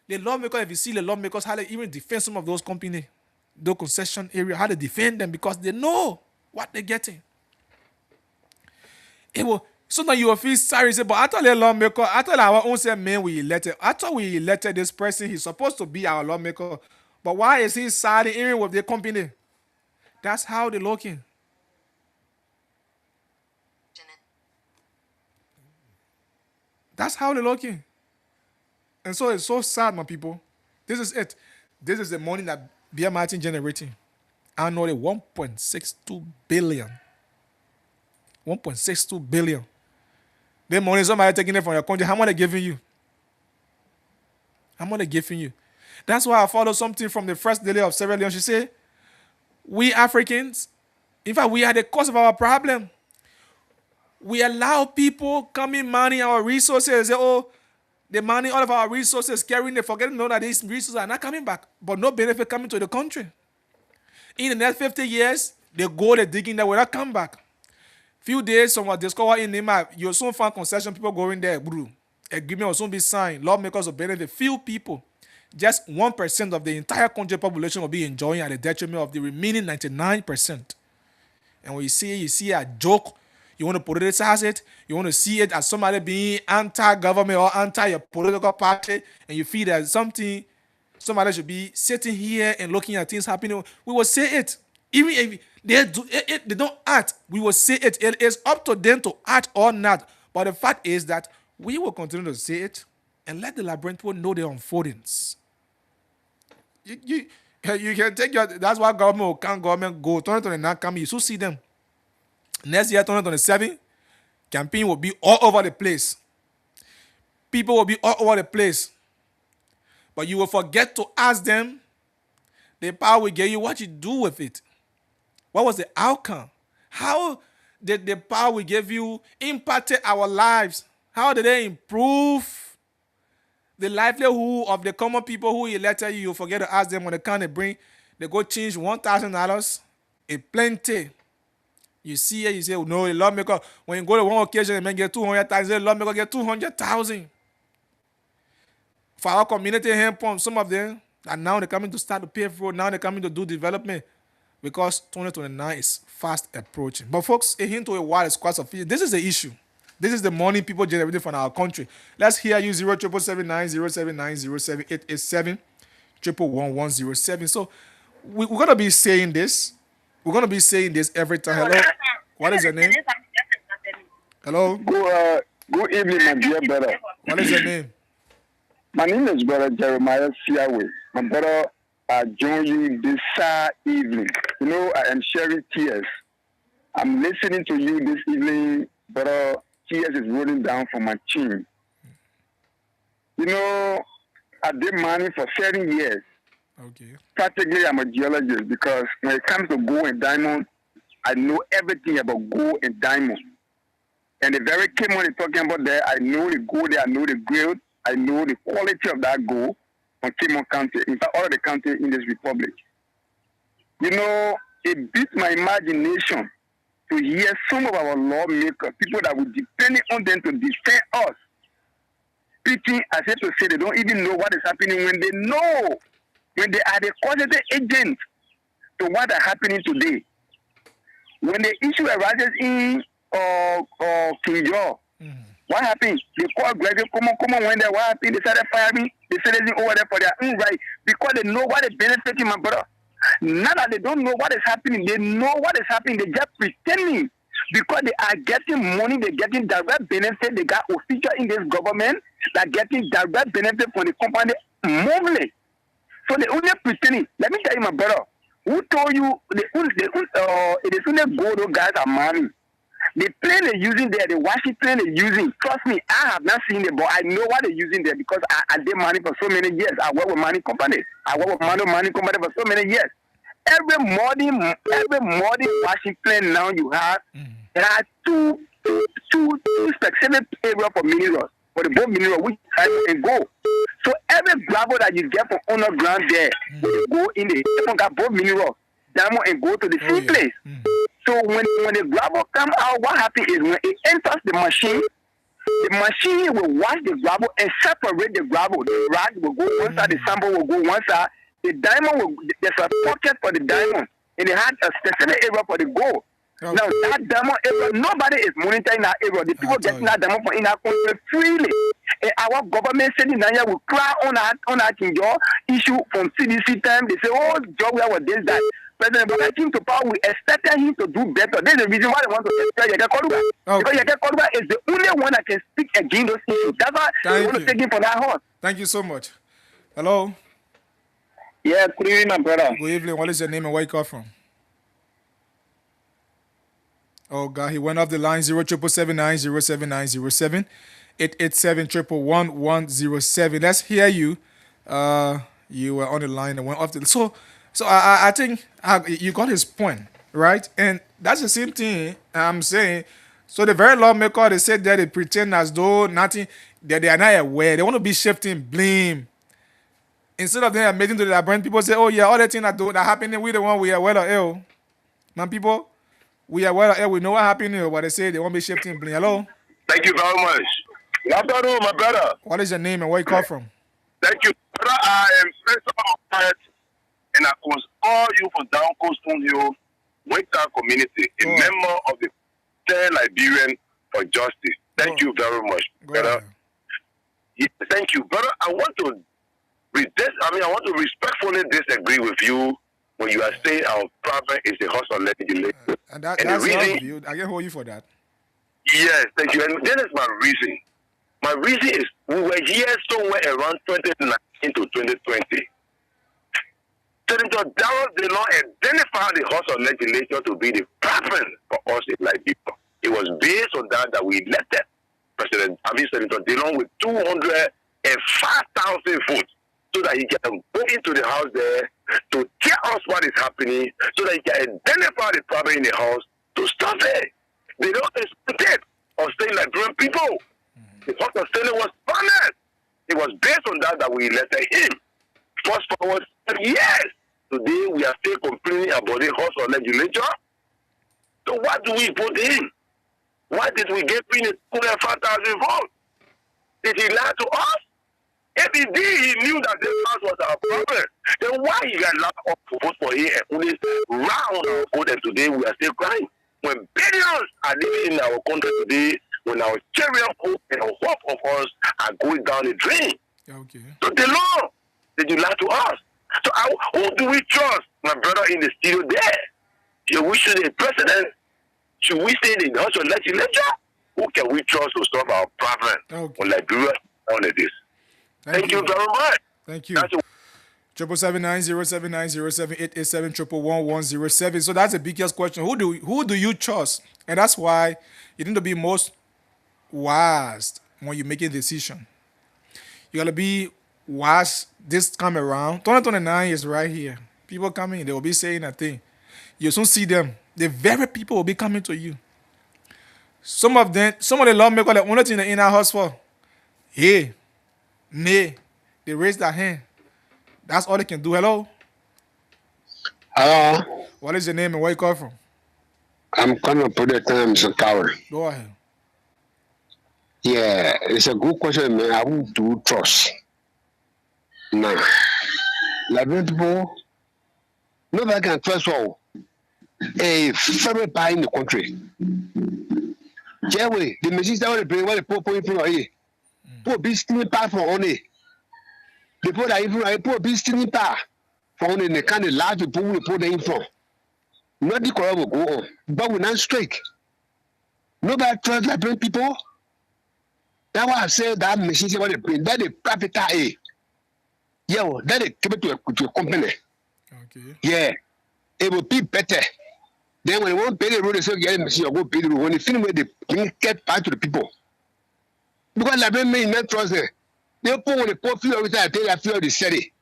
the lawmakers, if you see the lawmakers, how they even defend some of those companies, those concession areas, how they defend them because they know what they're getting. It will, sometimes you will feel sorry, say, but I thought the lawmaker, I thought our own said man we elected. I thought we elected this person. He's supposed to be our lawmaker. But why is he siding in with the company? That's how they're looking. That's how they're looking. And so it's so sad, my people. This is it. This is the money that B.M. Martin generating. Annually, 1.62 billion. 1.62 billion. The money somebody taking it from your country. How much they giving you? How much they giving you? That's why I follow something from the First Lady of Sierra Leone. She said, we Africans, in fact, we are the cause of our problem. We allow people coming money our resources. Say, oh, the money, all of our resources carrying, they forget to know that these resources are not coming back, but no benefit coming to the country. In the next 50 years, they go, they're digging, they will not come back. Few days, someone discover in Nima, you'll soon find concession people going there. Agreement will soon be signed. Lawmakers will benefit. Few people, just 1% of the entire country population will be enjoying at the detriment of the remaining 99%. And when you see a joke, you want to politicize it, you want to see it as somebody being anti-government or anti-your political party, and you feel that somebody should be sitting here and looking at things happening. We will say it. Even if they don't act, we will say it. It is up to them to act or not. But the fact is that we will continue to say it and let the librarian people know their unfoldings. You can take that's why government go. 2029 come, you should see them. Next year, 2027, campaign will be all over the place. People will be all over the place. But you will forget to ask them, the power we gave you, what you do with it. What was the outcome? How did the power we gave you impact our lives? How did they improve the livelihood of the common people who elected you? You forget to ask them when they come, they go change $1,000. It's plenty. You see it, you say, no, the lawmaker, when you go to one occasion, the man get 200,000, the lawmaker get 200,000. For our community hand pump, some of them, and now they're coming to start to pave road, now they're coming to do development because 2029 is fast approaching. But folks, a hint to a while is quite sufficient. This is the issue. This is the money people generating from our country. Let's hear you 0777907907887 11107. So we're gonna be saying this. We're gonna be saying this every time. Hello, what is your name? Hello. Good evening, my dear brother. What is your name? My name is Brother Jeremiah Siawe. My brother, I join you this evening. You know, I am sharing tears. I'm listening to you this evening, brother. Tears is rolling down from my chin. You know, I did mining for 7 years. Okay. Practically, I'm a geologist because when it comes to gold and diamond, I know everything about gold and diamond. And the very key money talking about there, I know the gold there, I know the grade, I know the quality of that gold on Kimon County, in fact, all of the county in this republic. You know, it beats my imagination to hear some of our lawmakers, people that would depend on them to defend us, speaking as if to say they don't even know what is happening when they know, when they are the causative agents to what is happening today. When the issue arises in King George, what happened? They called Gregory, come on, when there, what happened? They started firing the citizens over there for their own right because they know what is benefiting my brother. Now that they don't know what is happening, they know what is happening, they just pretending because they are getting money, they're getting direct benefit, they got official in this government that are getting direct benefit from the company movement. So they only pretending. Let me tell you, my brother, who told you it is only gold those guys are money. The plane they're using there, the Washington plane they're using, trust me, I have not seen it, but I know what they're using there because I did money for so many years. I work with mining companies. I work with mining companies for so many years. Every modern Washington plane now you have, there are two specific areas for minerals, for the both minerals, which can go. So every gravel that you get from underground there, you go in the got both minerals, diamond and go to the same place. So when the gravel come out, what happens is when it enters the machine will wash the gravel and separate the gravel. The rag will go one side, the sample will go one side. The diamond will, there's a pocket for the diamond, and it had a specific area for the gold. Okay. Now that diamond area, nobody is monitoring that area. The people getting that diamond from in our country freely. And our government sitting down here will cry on our King George issue from CDC time. They say, oh, George, where was this guy? President Bola came to power, we expected him to do better. There's the reason why they want to expel Yeke Koruba. Because Yeke Koruba is the only one that can speak against those issues. That's why they want to take him for that horse. Thank you so much. Hello? Yeah, good evening, my brother. Good evening. What is your name and where you call from? Oh, God, he went off the line. 0777907907887 887-11107. Let's hear you. You were on the line and went off the... So I think you got his point, right? And that's the same thing I'm saying. So the very lawmaker, they said that they pretend as though nothing, that they are not aware. They want to be shifting blame. Instead of them admitting to the brand, people say, oh yeah, all the things that happening, we the one we are well or ill. Man, people, we are well or ill, we know what happened here, but they say they won't be shifting blame. Hello? Thank you very much. Good afternoon, my brother. What is your name and where you call from? Thank you. Brother, I am Spencer Quiet, and I call you from Down Coast Stone Hill, Winter Community, a member of the 10 Liberian for Justice. Thank you very much, brother. Yes, thank you, brother. I want to respectfully disagree with you when you are saying our problem is the hostile legislature. And that's the reason. I can hold you for that. Yes, thank you. And this is my reason. My reason is we were here somewhere around 2019 to 2020. Senator Darrell did not identify the hostile legislature to be the problem for us in Liberia. It was based on that we elected Senator Dillon with 205,000 votes so that he can go into the house there to tell us what is happening, so that he can identify the problem in the house to stop it. They don't expect it of saying Liberian people. The hostile Senate was punished. It was based on that we elected him. Fast forward 7 years. Today we are still complaining about the hostile legislature. So what do we put in? Why did we get rid of 5,000 votes? Did he lie to us? If he did, he knew that this house was our problem. Then why he got locked up to vote for him and only round our vote, and today we are still crying? When billions are living in our country today, when our children hope and hope of us are going down the drain. Okay. So the law, did you lie to us? So who do we trust? My brother in the studio there. Should we say the president? Should we say the House of Legislature? Who can we trust to solve our problem? Okay. On Liberia, on this. Thank you very much. Thank you. 77907907887111107. So that's the biggest question. Who do you trust? And that's why you need to be most wise when you make a decision. You gotta be wise this time around. 2029 is right here. People coming, they will be saying a thing. You soon see them. The very people will be coming to you. Some of the lawmakers, the only thing in our house for, hey, nay, they raise their hand. That's all they can do. Hello? Hello? What is your name and where you call from? I'm coming to the Times in Tower. Go ahead. Yeah, it's a good question, man. I would do trust. Nah. Liberian people, nobody can trust all. A favorite buy in the country. Jerry, the machines that bring what the poor in front of you. Poor be stealing power for only. The poor that even poor be stealing power for only the kind of large people we put in front. Not the corrupt will go on, but we're not straight. Nobody trusts Liberian people. That's why I say that machine what they bring, that the capital A. Yo, that they give it to a company. Okay. Yeah, it will be better. Then when they won't pay the road, they say, get a machine, or go pay the road. When they finish with the get back to the people. Because Liberian men not trust them. They put when they put fuel every time, I tell you, I feel they sell it.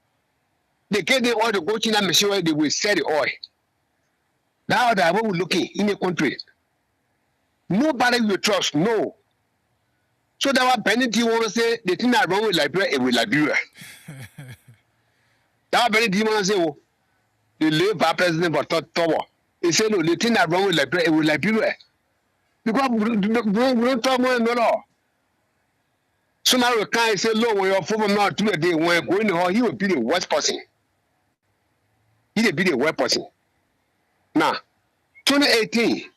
They get the oil to go to that machine where they will sell the oil. That's what we're looking in the country. Nobody will trust, no. So that what Benedict want to say, the thing that wrong with Liberia is with Liberia. That what Benedict want to say, oh, the Labour president for Tower. He said, no, the thing that wrong with Liberia is with Liberia. Because we don't talk more than all. Somebody will come and say, look, when you're from now to the day when you're going to hell, he will be the worst person. He will be the worst person. Now, 2018,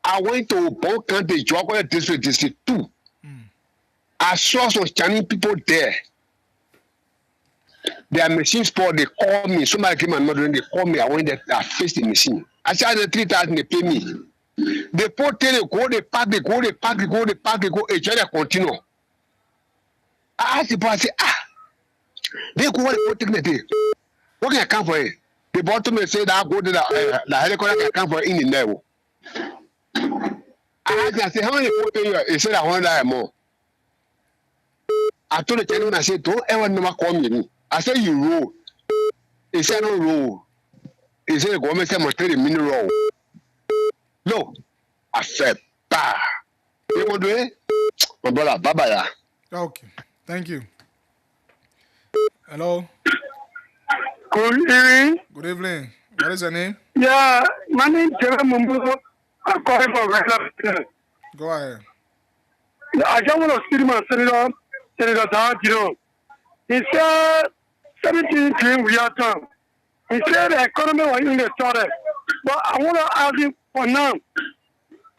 I went to Bon County, Georgia District 2. I saw some Chinese people there. Their machine sport, they call me. Somebody came and mother, they call me. I went there, I faced the machine. I charged them 3,000, they pay me. They put they go, they pack, they go, they pack, they go, they pack, they go, and try to continue. I asked the boy, I said, they go, what they put in the day. What can I come for it? They bought to me and said, I'll go to the helicopter can come for it in the level. I asked him, I said, how many put in here? He said, $100 more. I told the gentleman, I said, don't ever never call me. I said, you roll. He said, no roll. He said, the government said, must take the mineral. No. I said, bah. You want to do it? My brother, bye-bye. Okay. Thank you. Hello? Good evening. Good evening. What is your name? Yeah, my name is Jeremy Mumbo. I'm calling from Redland. Go ahead. I just want to speak to my Senator Dajiro. He said 17 during real time. He said the economy was in the started. But I want to ask him for now.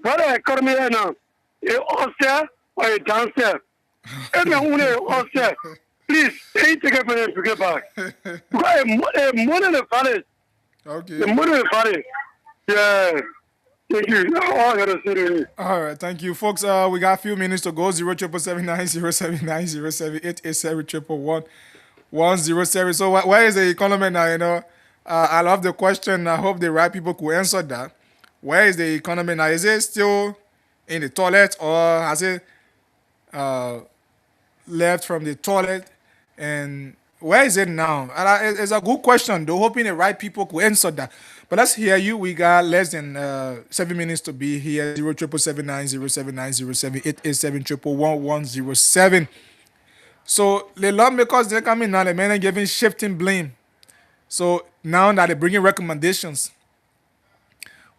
What the economy is now? Is upstairs or is downstairs? If you want to upstairs, please take it from them to get back. Because the money in the valley. Okay. The money in the valley. Yeah. Thank you. All I gotta say to you. All right, thank you, folks. We got a few minutes to go. 0779079078887111107. So where is the economy now? You know, I love the question. I hope the right people could answer that. Where is the economy now? Is it still in the toilet, or has it left from the toilet? And where is it now? And it's a good question, though. Hoping the right people could answer that. But let's hear you. We got less than 7 minutes to be here. 0779079078887111107. So the lawmakers, they're coming now. The men are giving shifting blame. So now that they're bringing recommendations,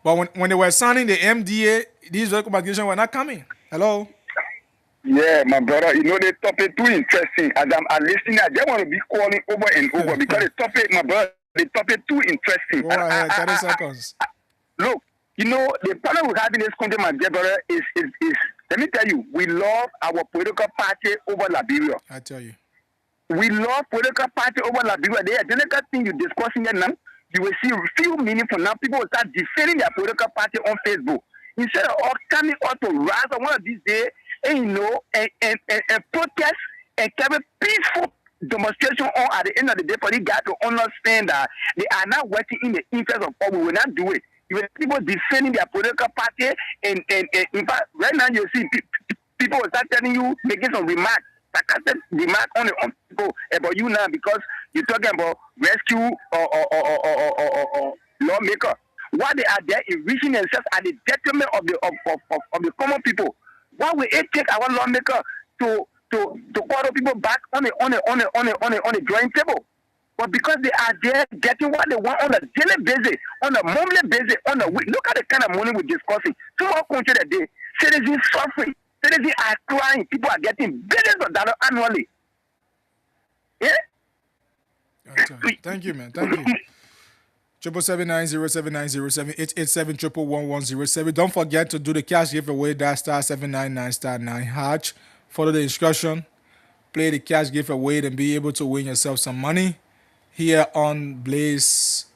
But when they were signing the MDA, these vehicle modifications were not coming. Hello? Yeah, my brother, you know the topic too interesting. As I'm listening, I just want to be calling over and over because the topic, my brother, the topic too interesting. Go ahead, 30 seconds. Look, you know, the problem we have in this country, my dear brother, is let me tell you, we love our political party over Liberia. I tell you. We love political party over Liberia. The identical thing you're discussing here now, you will see few minutes from now, people will start defending their political party on Facebook. Instead of all coming out to rise on one of these days, and you know, and protest and carry peaceful demonstration on at the end of the day for these guys to understand that they are not working in the interest of all. We will not do it. Even people defending their political party, and in fact, right now you see people will start telling you, making some remarks, sarcastic remarks on people about you now because you're talking about rescue or lawmaker. Why they are there is reaching themselves at the detriment of the common people. Why will it take our lawmaker to call people back on the drawing table? But because they are there getting what they want on a daily basis, on a monthly basis, on a week. Look at the kind of money we're discussing. Tomorrow country today, citizens suffering, citizens are crying, people are getting billions of dollars annually. Yeah? Thank you, man. Thank you. 777-907-907 887-11107. Don't forget to do the cash giveaway. That's *799*9#. Follow the instruction. Play the cash giveaway and be able to win yourself some money here on Blaze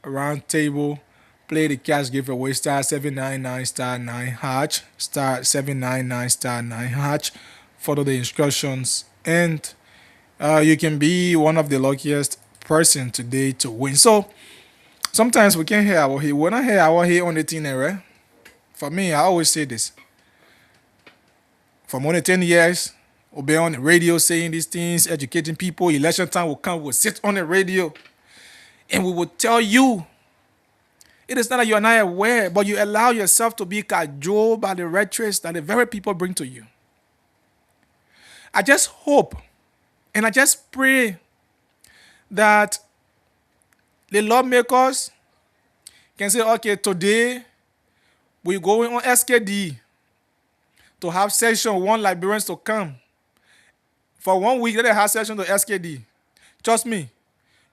Roundtable. Play the cash giveaway. *799*9#. *799*9#. Follow the instructions and you can be one of the luckiest person today to win. So sometimes we can't hear our head. When I hear our head on the thing, right? For me, I always say this. For more than 10 years, we'll be on the radio saying these things, educating people. Election time will come, we'll sit on the radio, and we will tell you. It is not that you are not aware, but you allow yourself to be cajoled by the rhetoric that the very people bring to you. I just hope, and I just pray that the lawmakers can say, okay, today we're going on SKD to have session, one Liberians to come. For 1 week, let them have session to SKD. Trust me,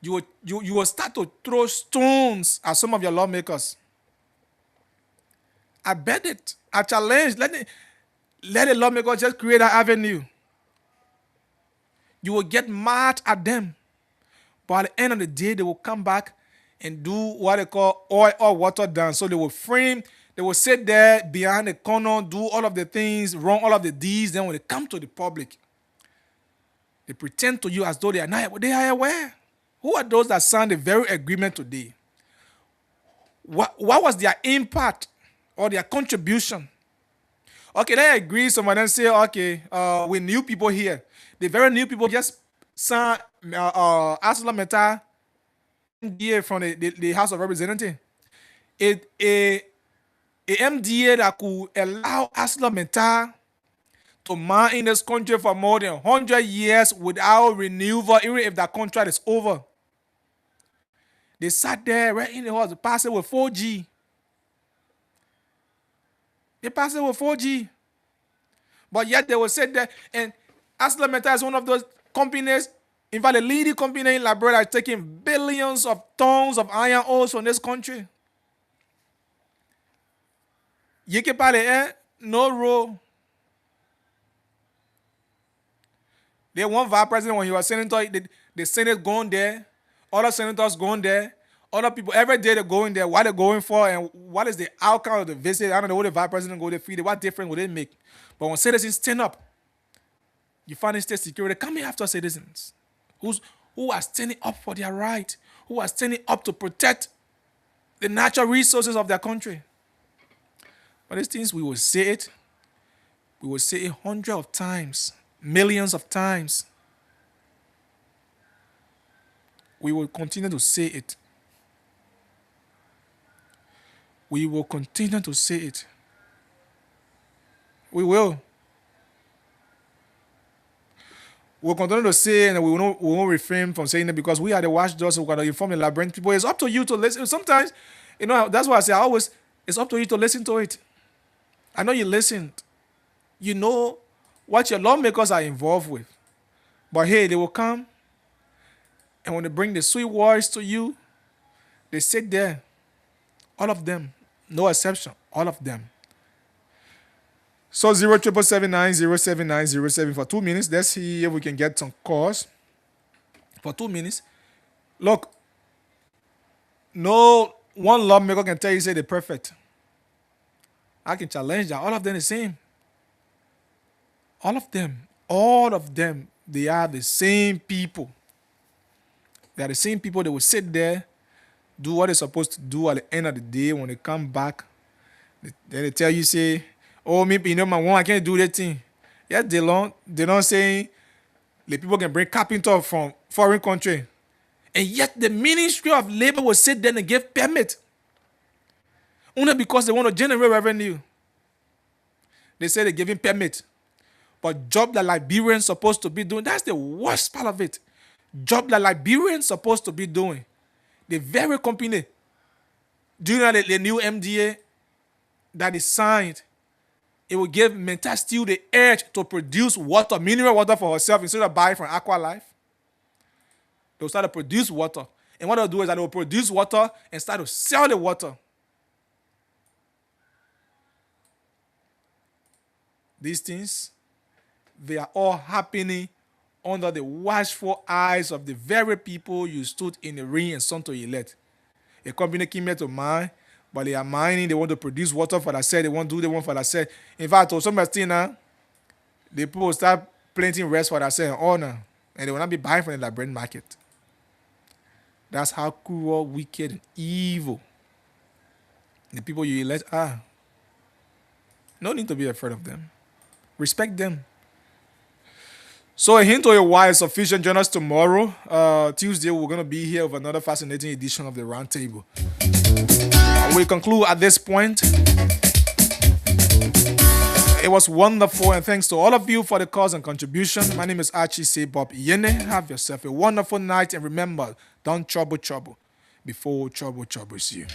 you will start to throw stones at some of your lawmakers. I bet it. I challenge. Let the lawmakers just create an avenue. You will get mad at them. But at the end of the day, they will come back and do what they call oil or water down. So they will sit there behind the corner, do all of the things, run all of the deeds. Then when they come to the public, they pretend to you as though they are not. They are aware. Who are those that signed the very agreement today? What was their impact or their contribution? Okay, they agree. Some of them say, okay, we new people here. The very new people just signed Asla Meta MDA from the House of Representatives. A MDA that could allow Asla Meta to man in this country for more than 100 years without renewal, even if that contract is over. They sat there right in the house, passed it with 4G. They passed it with 4G. But yet they will sit there, and Asla Meta is one of those companies, in fact, the leading company in Liberia is taking billions of tons of iron ores from this country. Yeke Pale, no role. They want vice president when he was senator, the Senate going there, other senators going there, other people, every day they're going there, what they're going for, and what is the outcome of the visit. I don't know what the vice president go there, feed it, what difference would it make? But when citizens stand up, you find state security coming after citizens who are standing up for their right, who are standing up to protect the natural resources of their country. But these things, we will say it. We will say it hundreds of times, millions of times. We will continue to say it. We will continue to say it. We will. We'll continue to say, and we won't refrain from saying it because we are the watchdogs. So we're going to inform the Liberian people. It's up to you to listen. Sometimes, that's why I say I always It's up to you to listen to it. I know you listened. You know what your lawmakers are involved with. But hey, they will come, and when they bring the sweet words to you, they sit there. All of them. No exception. All of them. So 077790797 for 2 minutes. Let's see if we can get some calls for 2 minutes. Look, no one lawmaker can tell you say they're perfect. I can challenge that. All of them the same. All of them, they are the same people. They are the same people that will sit there, do what they're supposed to do at the end of the day. When they come back, then they tell you, say, oh, maybe, my one, I can't do that thing. Yes, they don't say the people can bring carpenter from foreign country. And yet the Ministry of Labor will sit there and give permit. Only because they want to generate revenue. They say they're giving permit. But job that Liberians supposed to be doing, that's the worst part of it. Job that Liberians supposed to be doing. The very company, do you know the new MDA that is signed, it will give Mental Steel the edge to produce water, mineral water for herself instead of buying from Aqua Life. They'll start to produce water. And what they'll do is that they'll produce water and start to sell the water. These things, they are all happening under the watchful eyes of the very people you stood in the ring and sought to elect. A company came here to mine, but they are mining, they want to produce water for themselves, they want to do the one for themselves. In fact, to some extent now, the people will start planting rest for themselves and honor, and they will not be buying from the Liberian market. That's how cruel, wicked, and evil the people you elect are. No need to be afraid of them. Respect them. So a hint to your why is sufficient. Join us tomorrow. Tuesday, we're going to be here with another fascinating edition of the Roundtable. We conclude at this point. It was wonderful, and thanks to all of you for the calls and contribution. My name is Archie C. Bob Yene. Have yourself a wonderful night, and remember, don't trouble before trouble troubles you.